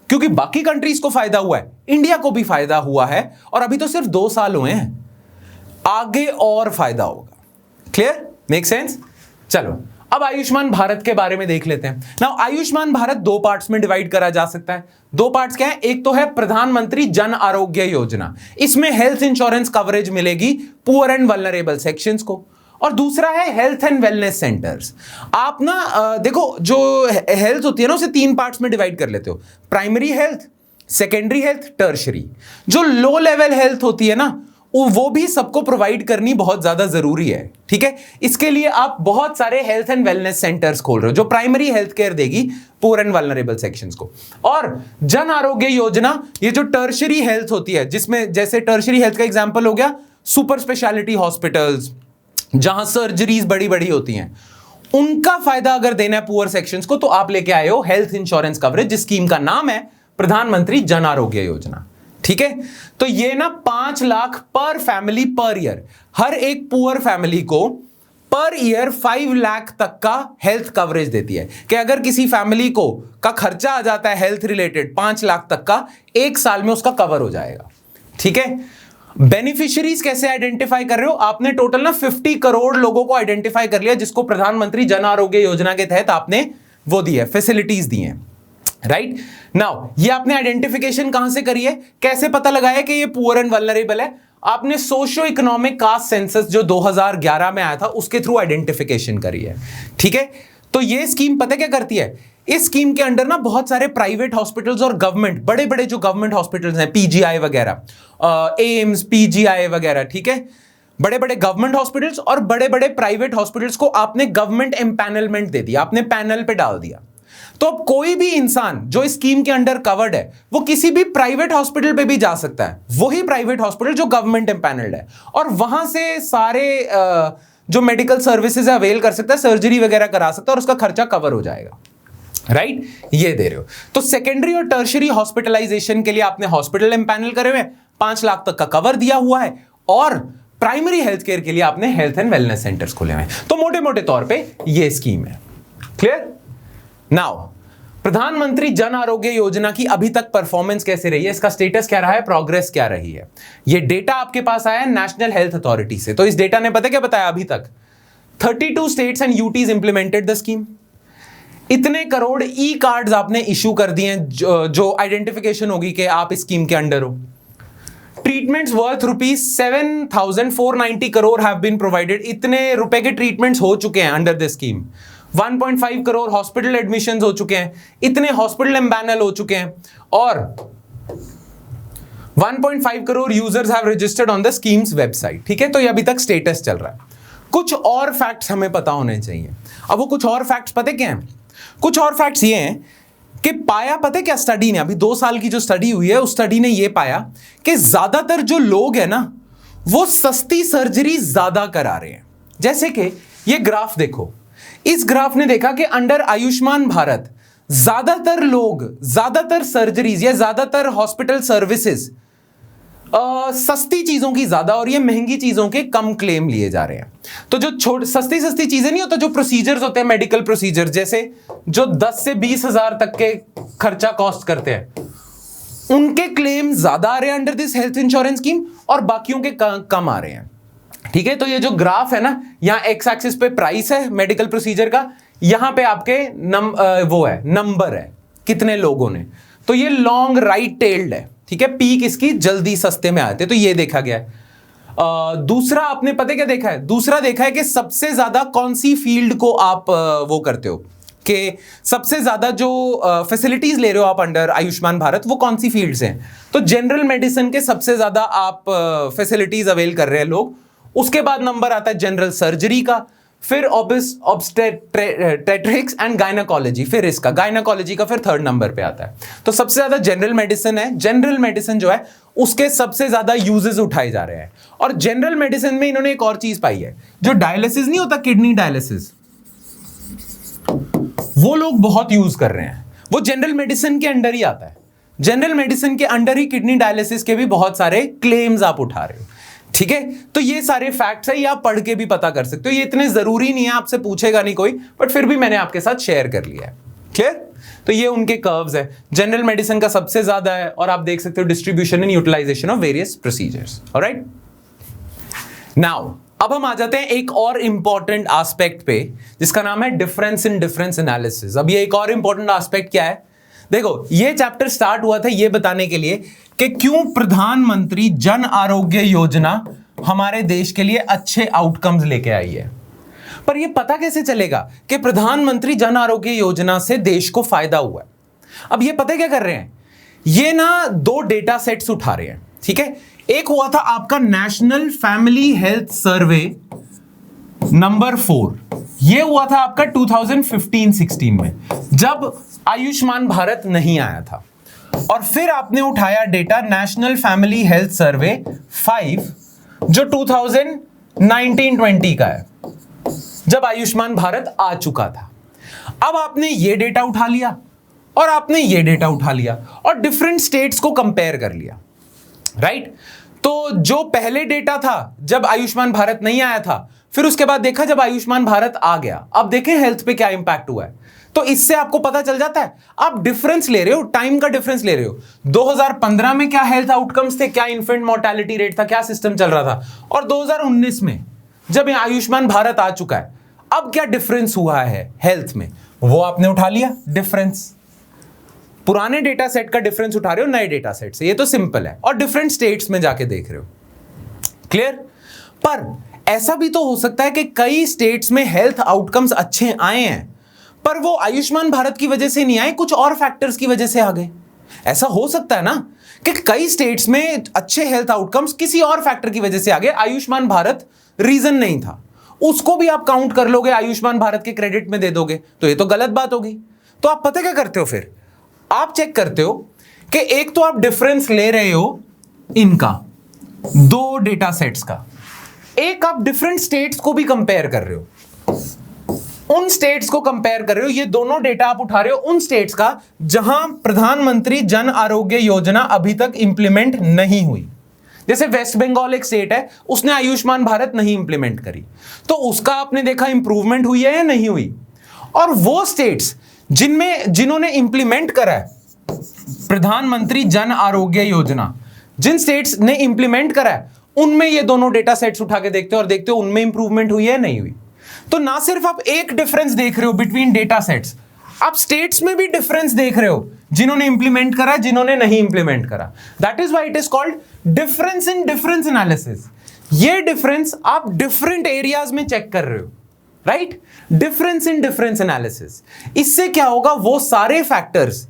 क्योंकि बाकी कंट्रीज को फायदा हुआ है, इंडिया को भी फायदा हुआ है, और अभी तो सिर्फ 2 साल हुए हैं, आगे और फायदा होगा। क्लियर? Make sense? चलो अब आयुष्मान भारत के बारे में देख लेते हैं। नाउ आयुष्मान भारत 2 पार्ट्स में डिवाइड करा जा सकता है। 2 पार्ट्स क्या है? एक तो है प्रधानमंत्री जन आरोग्य योजना, इसमें हेल्थ इंश्योरेंस कवरेज मिलेगी पुअर एंड वल्नरेबल सेक्शंस को, और दूसरा है हेल्थ एंड वेलनेस सेंटर्स। आप ना देखो, जो हेल्थ होती है ना, उसे 3 पार्ट्स में डिवाइड कर लेते हो, primary health, secondary health, tertiary. जो लो लेवल हेल्थ होती है ना, वो भी सबको प्रोवाइड करनी बहुत ज्यादा जरूरी है। ठीक है। इसके लिए आप बहुत सारे हेल्थ एंड वेलनेस सेंटर्स खोल रहे हो, जो प्राइमरी हेल्थ केयर देगी पुअर एंड वल्नरेबल सेक्शंस को। और जन आरोग्य योजना, ये जो टर्शरी हेल्थ होती है, जिसमें जैसे टर्शरी हेल्थ का एग्जांपल हो गया सुपर स्पेशलिटी हॉस्पिटल्स, जहां सर्जरीज बड़ी बड़ी होती हैं, उनका फायदा अगर देना है पुअर सेक्शंस को, तो आप लेके आए हो हेल्थ इंश्योरेंस कवरेज, जिस स्कीम का नाम है प्रधानमंत्री जन आरोग्य योजना। ठीक है। तो ये ना 5 लाख पर फैमिली पर ईयर, हर एक पुअर फैमिली को पर ईयर 5 लाख तक का हेल्थ कवरेज देती है, कि अगर किसी फैमिली को का खर्चा आ जाता है हेल्थ रिलेटेड 5 लाख तक का, 1 साल में उसका कवर हो जाएगा। ठीक है। बेनिफिशियरीज कैसे आइडेंटिफाई कर रहे हो? आपने टोटल ना 50 करोड़ लोगों को आइडेंटिफाई कर लिया, जिसको प्रधानमंत्री जन आरोग्य योजना के तहत आपने वो दी है, फैसिलिटीज दी हैं, राइट। नाउ ये आपने आइडेंटिफिकेशन कहां से करी है, कैसे पता लगाया कि ये पुअर एंड वल्नरेबल है? आपने सोशियो इकोनॉमिक कास्ट सेंसस जो 2011 में आया था, उसके थ्रू आइडेंटिफिकेशन करी है। ठीक है। तो ये स्कीम पता क्या करती है? इस स्कीम के अंडर ना बहुत सारे प्राइवेट हॉस्पिटल्स और गवर्नमेंट, बड़े बड़े जो गवर्नमेंट हॉस्पिटल्स हैं, पीजीआई वगैरह, एम्स, पीजीआई वगैरह, ठीक है, बड़े बड़े गवर्नमेंट हॉस्पिटल्स और बड़े बड़े प्राइवेट हॉस्पिटल्स को आपने गवर्नमेंट एम्पैनलमेंट दे दिया, आपने पैनल पे डाल दिया। तो अब कोई भी इंसान जो इस स्कीम के अंडर कवर्ड है, वो किसी भी प्राइवेट हॉस्पिटल पे भी जा सकता है, वही प्राइवेट हॉस्पिटल जो गवर्नमेंट एम्पैनल्ड है, और वहां से सारे जो मेडिकल सर्विसेज है अवेल कर सकता है, सर्जरी वगैरह करा सकता है, और उसका खर्चा कवर हो जाएगा, राइट। ये दे रहे हो। तो सेकेंडरी और टर्शरी हॉस्पिटलाइजेशन के लिए आपने हॉस्पिटल एम्पैनल करे हुए, 5 लाख तक का कवर दिया हुआ है, और प्राइमरी हेल्थ केयर के लिए आपने हेल्थ एंड वेलनेस सेंटर्स खोले हुए हैं। तो मोटे मोटे तौर पे ये स्कीम है। क्लियर? नाउ प्रधानमंत्री जन आरोग्य योजना की अभी तक परफॉर्मेंस कैसे रही है, इसका स्टेटस क्या रहा है, प्रोग्रेस क्या रही है, ये डेटा आपके पास आया है नेशनल हेल्थ अथॉरिटी से। तो इस डेटा ने पता क्या बताया, अभी तक 32 states and UTs implemented the scheme. इतने करोड़ ई कार्ड्स आपने इशू कर दिए, जो आइडेंटिफिकेशन होगी कि आप इस स्कीम के अंडर हो। Treatments worth ₹7,490 crore have been provided. इतने रुपए के ट्रीटमेंट्स हो चुके हैं under this scheme. 1.5 crore hospital admissions हो चुके हैं, इतने हॉस्पिटल एम्पैनल हो चुके हैं, और 1.5 crore users have registered on the schemes website. ठीक है, तो ये अभी तक स्टेटस चल रहा है। कुछ और फैक्ट्स हमें पता होने चाहिए। अब वो कुछ और फैक्ट्स पता क्या हैं? कुछ और फैक्ट्स ये हैं कि पाया, पता है क्या स्टडी ने, अभी 2 साल की जो स्टडी हुई है उस स्टडी ने ये पाया कि ज्यादातर जो लोग हैं ना वो सस्ती सर्जरी ज्यादा करा रहे हैं। जैसे कि ये ग्राफ देखो, इस ग्राफ ने देखा कि अंडर आयुष्मान भारत ज्यादातर लोग, ज्यादातर सर्जरीज या ज्यादातर हॉस्पिटल सर्विसेज सस्ती चीजों की ज्यादा और ये महंगी चीजों के कम क्लेम लिए जा रहे हैं। तो जो सस्ती सस्ती चीजें नहीं होता, जो प्रोसीजर्स होते हैं मेडिकल प्रोसीजर, जैसे जो 10 से 20 हजार तक के खर्चा कॉस्ट करते हैं, उनके क्लेम ज्यादा आ रहे हैं under this health insurance scheme और बाकियों के कम आ रहे हैं। ठीक है, तो ये जो ग्राफ है ना, यहां एक्स एक्सिस पे प्राइस है मेडिकल प्रोसीजर का, यहां पे आपके नंबर है कितने लोगों ने। तो ये लॉन्ग राइट टेल्ड है। ठीक है, पीक इसकी जल्दी सस्ते में आते, तो ये देखा गया है। दूसरा आपने पता क्या देखा है? दूसरा देखा है कि सबसे ज्यादा कौन सी फील्ड को आप वो करते हो, कि सबसे ज्यादा जो फैसिलिटीज ले रहे हो आप अंडर आयुष्मान भारत, वो कौन सी फील्ड्स हैं? तो जनरल मेडिसिन के सबसे ज्यादा आप फैसिलिटीज अवेल कर रहे हैं लोग। उसके बाद नंबर आता है जनरल सर्जरी का, फिर ऑब्स्टेट्रिक्स एंड गायनाकोलॉजी, फिर इसका गायनाकोलॉजी का फिर 3rd नंबर पे आता है। तो सबसे ज्यादा जनरल मेडिसिन है। जनरल मेडिसिन जो है उसके सबसे ज्यादा यूजेस उठाए जा रहे हैं। और जनरल मेडिसिन में इन्होंने एक और चीज पाई है, जो डायलिसिस नहीं होता, किडनी डायलिसिस, वो लोग बहुत यूज कर रहे हैं। वो जनरल मेडिसिन के अंडर ही आता है। जनरल मेडिसिन के अंडर ही किडनी डायलिसिस के भी बहुत सारे क्लेम्स आप उठा रहे हो। ठीक है, तो ये सारे फैक्ट्स है, ये आप पढ़ के भी पता कर सकते हो। ये इतने जरूरी नहीं है, आपसे पूछेगा नहीं कोई, बट फिर भी मैंने आपके साथ शेयर कर लिया है। क्लियर? तो ये उनके कर्व्स है। जनरल मेडिसिन का सबसे ज्यादा है, और आप देख सकते हो distribution and utilization of various procedures. Alright, now अब हम आ जाते हैं एक और इंपॉर्टेंट एस्पेक्ट पे, जिसका नाम है डिफरेंस इन डिफरेंस एनालिसिस। अब ये एक और इंपॉर्टेंट एस्पेक्ट क्या है? देखो, ये चैप्टर स्टार्ट हुआ था ये बताने के लिए कि क्यों प्रधानमंत्री जन आरोग्य योजना हमारे देश के लिए अच्छे आउटकम्स लेके आई है। पर ये पता कैसे चलेगा कि प्रधानमंत्री जन आरोग्य योजना से देश को फायदा हुआ है? अब ये पता क्या कर रहे हैं, ये ना 2 डेटा सेट्स उठा रहे हैं। ठीक है, एक हुआ था आपका national family health survey number 4, ये हुआ था आपका 2015-16 में, जब आयुष्मान भारत नहीं आया था। और फिर आपने उठाया data national family health survey 5, जो 2019-20 का है, जब आयुष्मान भारत आ चुका था। अब आपने ये डेटा उठा लिया और आपने ये डेटा उठा लिया और डिफरेंट स्टेट्स को कंपेयर कर लिया, राइट? तो जो पहले डेटा था जब आयुष्मान भारत नहीं आया था, फिर उसके बाद देखा जब आयुष्मान भारत आ गया, अब देखें हेल्थ पे क्या इंपैक्ट हुआ है। तो इससे आपको पता चल जाता है, आप डिफरेंस ले रहे हो, टाइम का डिफरेंस ले रहे हो। 2015 में क्या हेल्थ आउटकम्स थे, क्या इन्फेंट मोर्टेलिटी रेट था, क्या सिस्टम चल रहा था, और 2019 में जब आयुष्मान भारत आ चुका है, अब क्या डिफरेंस हुआ है हेल्थ में, वो आपने उठा लिया डिफरेंस। पुराने डेटा सेट का डिफरेंस उठा रहे हो नए डेटा सेट से, ये तो सिंपल है, और डिफरेंट स्टेट्स में जाके देख रहे हो। क्लियर? पर ऐसा भी तो हो सकता है कि कई स्टेट्स में हेल्थ आउटकम्स अच्छे आए हैं, पर वो आयुष्मान भारत की वजह से नहीं आए, कुछ और फैक्टर्स की वजह से आ गए। ऐसा हो सकता है ना कि कई स्टेट्स में अच्छे हेल्थ आउटकम्स किसी और फैक्टर की वजह से आ गए, आयुष्मान भारत रीजन नहीं था, उसको भी आप काउंट कर लोगे, आयुष्मान भारत के क्रेडिट में दे दोगे, तो ये तो गलत बात होगी। तो आप पता क्या करते हो, फिर आप चेक करते हो कि एक तो आप डिफरेंस ले रहे हो इनका 2 डेटा सेट्स का, एक आप डिफरेंट स्टेट्स को भी कंपेयर कर रहे हो, उन स्टेट्स को कंपेयर कर रहे हो। ये दोनों डेटा आप उठा रहे हो उन स्टेट्स का जहां प्रधानमंत्री जन आरोग्य योजना अभी तक इंप्लीमेंट नहीं हुई। जैसे वेस्ट बंगाल एक स्टेट है, उसने आयुष्मान भारत नहीं इंप्लीमेंट करी, तो उसका आपने देखा इंप्रूवमेंट हुई है या नहीं हुई। और वो स्टेट्स जिन्होंने इंप्लीमेंट करा है प्रधानमंत्री जन आरोग्य योजना, जिन स्टेट्स ने इंप्लीमेंट करा है, उनमें ये दोनों डेटा सेट्स उठा के देखते हो और देखते हो उनमें इंप्रूवमेंट हुई है नहीं हुई। तो ना सिर्फ आप एक डिफरेंस देख रहे हो बिटवीन डेटा सेट्स, आप स्टेट्स में भी डिफरेंस देख रहे हो, जिन्होंने इंप्लीमेंट करा, जिन्होंने नहीं इंप्लीमेंट करा। That is why it is called difference in difference analysis. ये डिफरेंस आप डिफरेंट एरियाज में चेक कर रहे हो, right? Difference in difference analysis. इससे क्या होगा, वो सारे फैक्टर्स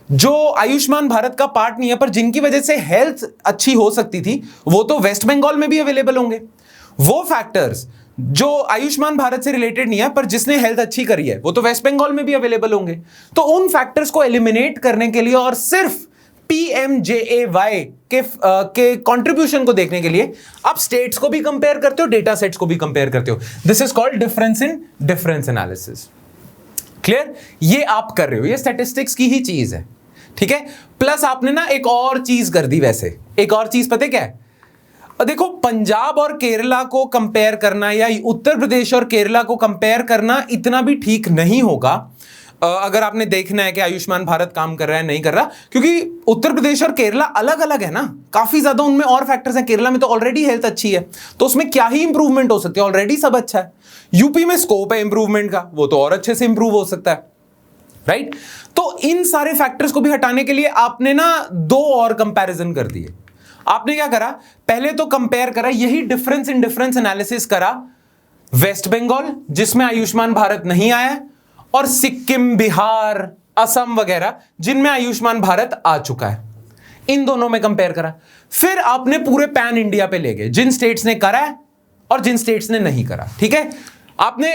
जो आयुष्मान भारत का पार्ट नहीं है पर जिनकी वजह से हेल्थ अच्छी हो सकती थी, वो तो वेस्ट बंगाल में भी अवेलेबल होंगे। वो फैक्टर्स जो आयुष्मान भारत से रिलेटेड नहीं है पर जिसने हेल्थ अच्छी करी है, वो तो वेस्ट बंगाल में भी अवेलेबल होंगे। तो उन फैक्टर्स को एलिमिनेट करने के लिए और सिर्फ PMJAY के कंट्रीब्यूशन को देखने के लिए आप स्टेट्स को भी कंपेयर करते हो, डेटा सेट्स को भी कंपेयर करते हो। This is called difference in difference analysis. Clear? ये आप कर रहे हो, ये स्टैटिस्टिक्स की ही चीज है, ठीक है? प्लस आपने ना एक और चीज कर दी। वैसे एक और चीज पता है क्या है? देखो, पंजाब और केरला को कंपेयर करना या उत्तर प्रदेश और केरला को कंपेयर करना इतना भी ठीक नहीं होगा अगर आपने देखना है कि आयुष्मान भारत काम कर रहा है नहीं कर रहा, क्योंकि उत्तर प्रदेश और केरला अलग अलग है ना, काफी ज्यादा उनमें और फैक्टर्स हैं। केरला में तो ऑलरेडी हेल्थ अच्छी है, तो उसमें क्या ही इंप्रूवमेंट हो सकती है, ऑलरेडी सब अच्छा है। यूपी में स्कोप है इंप्रूवमेंट का, वो तो और अच्छे से इंप्रूव हो सकता है, राइट? तो इन सारे फैक्टर्स को भी हटाने के लिए आपने ना दो और कंपैरिजन कर दिए। आपने क्या करा, पहले तो कंपेयर करा, यही डिफरेंस इन डिफरेंस एनालिसिस करा वेस्ट बंगाल जिसमें आयुष्मान भारत नहीं आया, और सिक्किम, बिहार, असम वगैरह जिनमें आयुष्मान भारत आ चुका है। इन दोनों में कंपेयर करा। फिर आपने पूरे पैन इंडिया पे ले गए, जिन स्टेट्स ने करा है और जिन स्टेट्स ने नहीं करा, ठीक है? आपने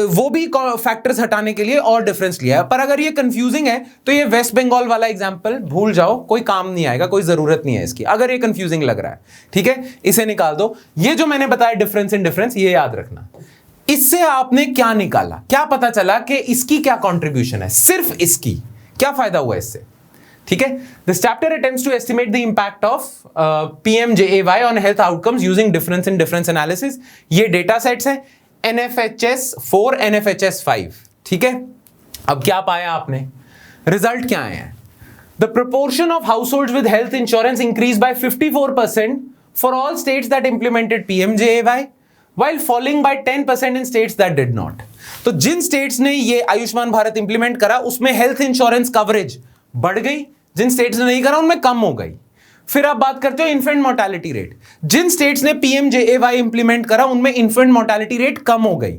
वो भी फैक्टर्स हटाने के लिए और डिफरेंस लिया है। पर अगर ये कंफ्यूजिंग है तो ये वेस्ट बंगाल वाला एग्जांपल भूल जाओ, कोई काम नहीं आएगा, कोई जरूरत नहीं है इसकी, अगर ये कंफ्यूजिंग लग रहा है, ठीक है? इसे निकाल दो। ये जो मैंने बताया डिफरेंस इन डिफरेंस, ये याद रखना। इससे आपने क्या निकाला, क्या पता चला कि इसकी क्या कंट्रीब्यूशन है, सिर्फ इसकी क्या फायदा हुआ इससे, ठीक है? This chapter attempts to estimate the impact of PMJAY on health outcomes using difference in difference analysis. ये डेटा सेट्स हैं NFHS 4, NFHS 5, ठीक है? अब क्या पाया आपने, रिजल्ट क्या आए हैं? The proportion of households with health insurance increased by 54% for all states that implemented PMJAY, while falling by 10% in states that did not. तो जिन स्टेट्स ने ये आयुष्मान भारत इंप्लीमेंट करा उसमें हेल्थ इंश्योरेंस कवरेज बढ़ गई, जिन स्टेट्स ने नहीं करा उनमें कम हो गई। फिर आप बात करते हो इन्फेंट मोर्टेलिटी रेट, जिन स्टेट्स ने PMJAY इंप्लीमेंट करा उनमें इन्फेंट मोर्टेलिटी रेट कम हो गई,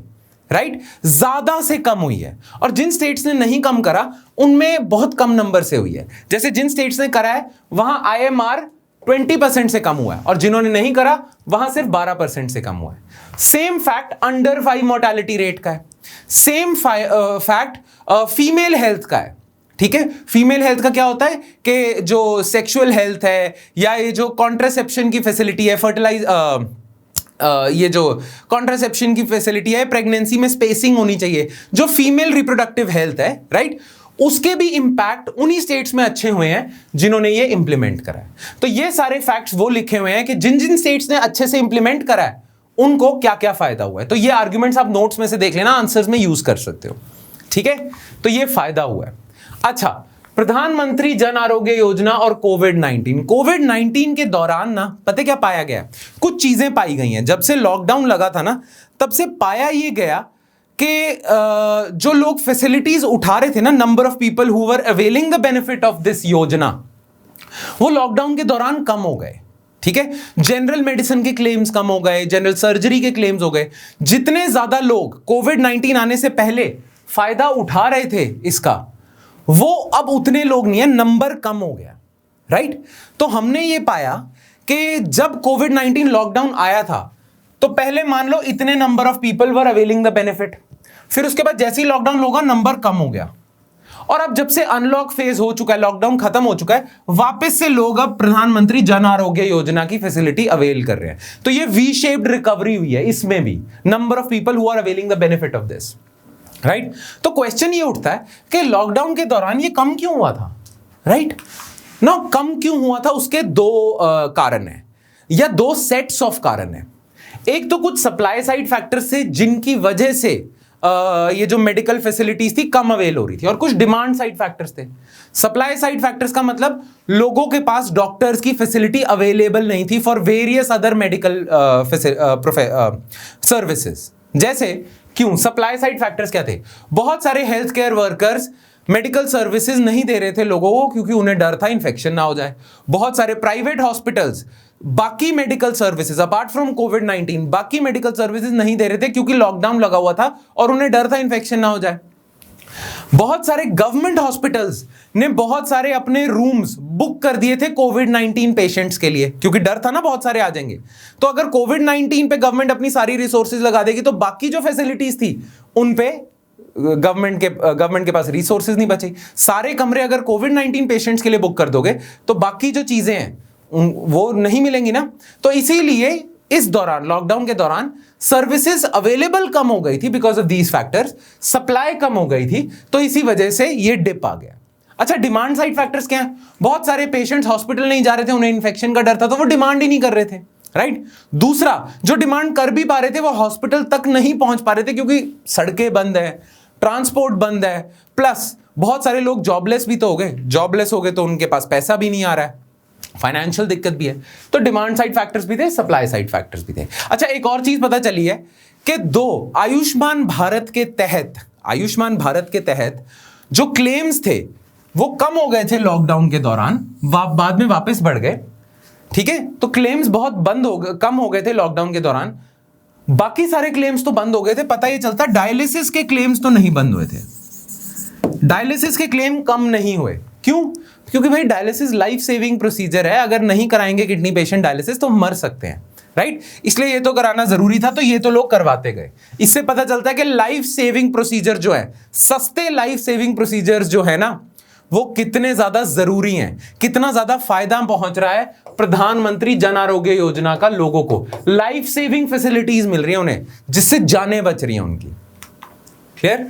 राइट? ज्यादा से कम हुई है। और जिन स्टेट्स ने नहीं कम करा उनमें बहुत कम नंबर से हुई है। जैसे जिन स्टेट्स ने करा है वहां IMR 20% से कम हुआ है, और जिन्होंने नहीं करा वहां सिर्फ 12% से कम हुआ है। Same fact under 5 mortality rate का है, सेम फैक्ट फीमेल हेल्थ का है, ठीक है? फीमेल हेल्थ का क्या होता है कि जो सेक्सुअल हेल्थ है या ये जो कॉन्ट्रासेप्शन की फैसिलिटी है, ये जो कॉन्ट्रासेप्शन की फैसिलिटी है, प्रेगनेंसी में स्पेसिंग होनी चाहिए, जो फीमेल रिप्रोडक्टिव हेल्थ है, राइट? उसके भी इंपैक्ट उन्हीं स्टेट्स में अच्छे हुए हैं जिन्होंने ये इंप्लीमेंट करा है। तो ये सारे फैक्ट्स वो लिखे हुए हैं कि जिन जिन स्टेट्स ने अच्छे से इंप्लीमेंट करा है उनको क्या क्या फायदा हुआ है। तो ये आर्ग्यूमेंट्स आप नोट्स में से देख लेना, आंसर्स में यूज कर सकते हो, ठीक है? तो ये फायदा हुआ है। अच्छा, प्रधानमंत्री जन आरोग्य योजना और कोविड-19 के दौरान ना पता क्या पाया गया, कुछ चीजें पाई गई हैं। जब से लॉकडाउन लगा था ना तब से पाया ये गया कि जो लोग फैसिलिटीज उठा रहे थे ना, number of people who were availing the benefit of this योजना, वो लॉकडाउन के दौरान कम हो गए, ठीक है? जनरल मेडिसिन के क्लेम्स कम हो गए, जनरल सर्जरी के क्लेम्स हो गए। जितने ज्यादा लोग कोविड-19 आने से पहले फायदा उठा रहे थे इसका, वो अब उतने लोग नहीं है, नंबर कम हो गया, राइट? तो हमने ये पाया कि जब कोविड-19 लॉकडाउन आया था तो पहले मान लो इतने number of people were availing the benefit, फिर उसके बाद जैसे ही लॉकडाउन होगा नंबर कम हो गया, और अब जब से अनलॉक फेज हो चुका है, लॉकडाउन खत्म हो चुका है, वापस से लोग अब प्रधानमंत्री जन आरोग्य योजना की फैसिलिटी अवेल कर रहे हैं। तो ये वी शेप्ड रिकवरी हुई है इसमें भी, number of people who are availing the benefit of this, right? तो क्वेश्चन ये उठता है कि लॉकडाउन के दौरान ये कम क्यों हुआ था, राइट? ना कम क्यों हुआ था, उसके दो कारण है या दो सेट्स ऑफ कारण है। एक तो कुछ सप्लाई साइड फैक्टर्स से जिनकी वजह से ये जो मेडिकल फैसिलिटीज थी कम अवेल हो रही थी, और कुछ डिमांड साइड फैक्टर्स थे। सप्लाई साइड फैक्टर्स का मतलब लोगों के पास डॉक्टर्स की फैसिलिटी अवेलेबल नहीं थी for various other medical services. जैसे क्यों? सप्लाई साइड फैक्टर्स क्या थे? बहुत सारे health care workers medical services नहीं दे रहे थे लोगों को क्योंकि उन्हें डर था इन्फेक्शन ना हो जाए। बहुत सारे प्राइवेट हॉस्पिटल्स बाकी मेडिकल सर्विसेज अपार्ट फ्रॉम कोविड-19 बाकी मेडिकल सर्विसेज नहीं दे रहे थे क्योंकि लॉकडाउन लगा हुआ था और उन्हें डर था इन्फेक्शन ना हो जाए। बहुत सारे गवर्नमेंट हॉस्पिटल्स ने बहुत सारे अपने रूम्स बुक कर दिए थे कोविड-19 पेशेंट्स के लिए क्योंकि डर था ना बहुत सारे आ जाएंगे। तो अगर कोविड-19 पे गवर्नमेंट अपनी सारी रिसोर्सेज लगा देगी तो बाकी जो फैसिलिटीज थी उन पे गवर्नमेंट के पास रिसोर्सेज नहीं बचे। सारे कमरे अगर कोविड-19 पेशेंट्स के लिए बुक कर दोगे तो बाकी जो चीजें हैं वो नहीं मिलेंगी ना। तो इसीलिए इस दौरान लॉकडाउन के दौरान सर्विसेज अवेलेबल कम हो गई थी because of these factors, supply कम हो गई थी, तो इसी वजह से ये डिप आ गया। अच्छा, डिमांड साइड फैक्टर्स क्या है? बहुत सारे पेशेंट्स हॉस्पिटल नहीं जा रहे थे, उन्हें इन्फेक्शन का डर था तो वो डिमांड ही नहीं कर रहे थे, राइट। दूसरा, जो डिमांड कर भी पा रहे थे वो हॉस्पिटल तक नहीं पहुंच पा रहे थे क्योंकि सड़कें बंद है, ट्रांसपोर्ट बंद है, प्लस बहुत सारे लोग जॉबलेस भी तो हो गए। जॉबलेस हो गए तो उनके पास पैसा भी नहीं आ रहा है, फाइनेंशियल दिक्कत भी है। तो डिमांड साइड फैक्टर्स भी थे, सप्लाई साइड फैक्टर्स भी थे। अच्छा, एक और चीज पता चली है कि आयुष्मान भारत के तहत जो क्लेम्स थे वो कम हो गए थे लॉकडाउन के दौरान, बाद में वापस बढ़ गए, ठीक है। तो क्लेम्स बहुत कम हो गए थे लॉकडाउन के दौरान। बाकी सारे क्लेम्स तो बंद हो गए थे। पता ये चलता डायलिसिस के क्लेम्स तो नहीं बंद हुए थे, डायलिसिस के क्लेम कम नहीं हुए। क्यों? क्योंकि भाई डायलिसिस लाइफ सेविंग प्रोसीजर है, अगर नहीं कराएंगे किडनी पेशेंट डायलिसिस तो मर सकते हैं, राइट। इसलिए ये तो कराना जरूरी था, तो ये तो लोग करवाते गए। इससे पता चलता है कि लाइफ सेविंग प्रोसीजर जो है, सस्ते लाइफ सेविंग प्रोसीजर जो है ना, वो कितने ज्यादा जरूरी हैं, कितना ज्यादा फायदा पहुंच रहा है प्रधानमंत्री जन आरोग्य योजना का। लोगों को लाइफ सेविंग फैसिलिटीज मिल रही है उन्हें, जिससे जानें बच रही हैं उनकी। क्लियर?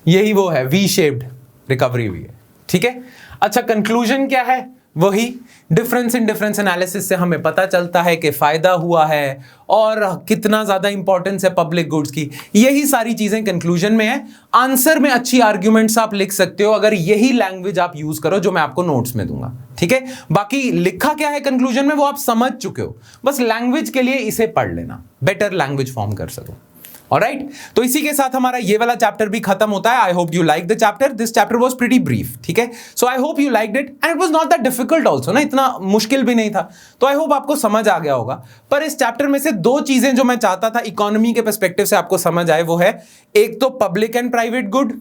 यही वो है, वी शेप्ड रिकवरी हुई है, ठीक है। अच्छा, कंक्लूजन क्या है? वही डिफरेंस इन डिफरेंस एनालिसिस से हमें पता चलता है कि फायदा हुआ है और कितना ज्यादा इंपॉर्टेंस है पब्लिक गुड्स की। यही सारी चीजें कंक्लूजन में है। आंसर में अच्छी आर्ग्यूमेंट्स आप लिख सकते हो अगर यही लैंग्वेज आप यूज करो जो मैं आपको नोट्स में दूंगा, ठीक है। बाकी लिखा क्या है कंक्लूजन में वो आप समझ चुके हो, बस लैंग्वेज के लिए इसे पढ़ लेना, बेटर लैंग्वेज फॉर्म कर सको। ऑलराइट, तो इसी के साथ हमारा ये वाला चैप्टर भी खत्म होता है। I hope you like the chapter. This chapter was pretty brief, ठीक है। So I hope you liked it and it was not that difficult also ना, इतना मुश्किल भी नहीं था। तो आई होप आपको समझ आ गया होगा। पर इस चैप्टर में से दो चीजें जो मैं चाहता था इकोनॉमी के पर्सपेक्टिव से आपको समझ आए, वो है एक तो पब्लिक एंड प्राइवेट गुड,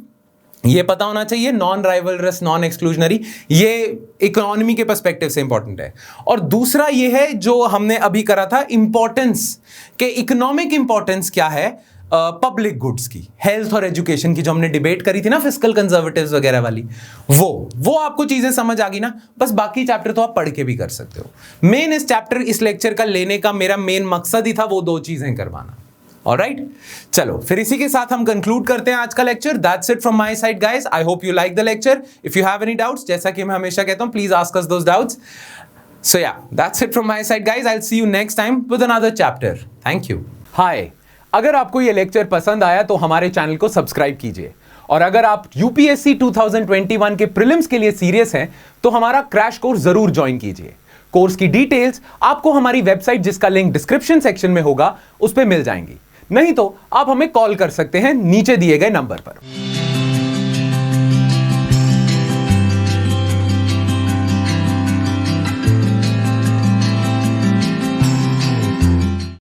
ये पता होना चाहिए, नॉन राइवलरस, नॉन एक्सक्लूजनरी, ये इकोनॉमी के पर्सपेक्टिव से इंपॉर्टेंट है। और दूसरा ये है जो हमने अभी करा था, इंपॉर्टेंस के इकोनॉमिक इंपॉर्टेंस क्या है पब्लिक गुड्स की, हेल्थ और एजुकेशन की, जो हमने डिबेट करी थी ना फिस्कल कंजर्वेटिव्स वगैरह वाली, वो आपको चीजें समझ आ गई ना। बस बाकी चैप्टर तो आप पढ़ के भी कर सकते हो। मेन इस चैप्टर, इस लेक्चर का लेने का मेरा मेन मकसद ही था वो दो चीजें करवाना। ऑलराइट, चलो फिर इसी के साथ हम कंक्लूड करते हैं आज का lecture. That's it from my side guys. I hope you like the lecture. If you have any doubts, जैसा कि मैं हमेशा कहता हूं, please ask us those doubts. So yeah, that's it from my side guys. I will see you next time with another chapter. Thank you. Hi, अगर आपको ये लेक्चर पसंद आया तो हमारे चैनल को सब्सक्राइब कीजिए, और अगर आप यूपीएससी 2021 के प्रीलिम्स के लिए सीरियस हैं तो हमारा क्रैश कोर्स जरूर ज्वाइन कीजिए। कोर्स की डिटेल्स आपको हमारी वेबसाइट, जिसका लिंक डिस्क्रिप्शन सेक्शन में होगा, उस पर मिल जाएंगी। नहीं तो आप हमें कॉल कर सकते हैं नीचे दिए गए नंबर पर।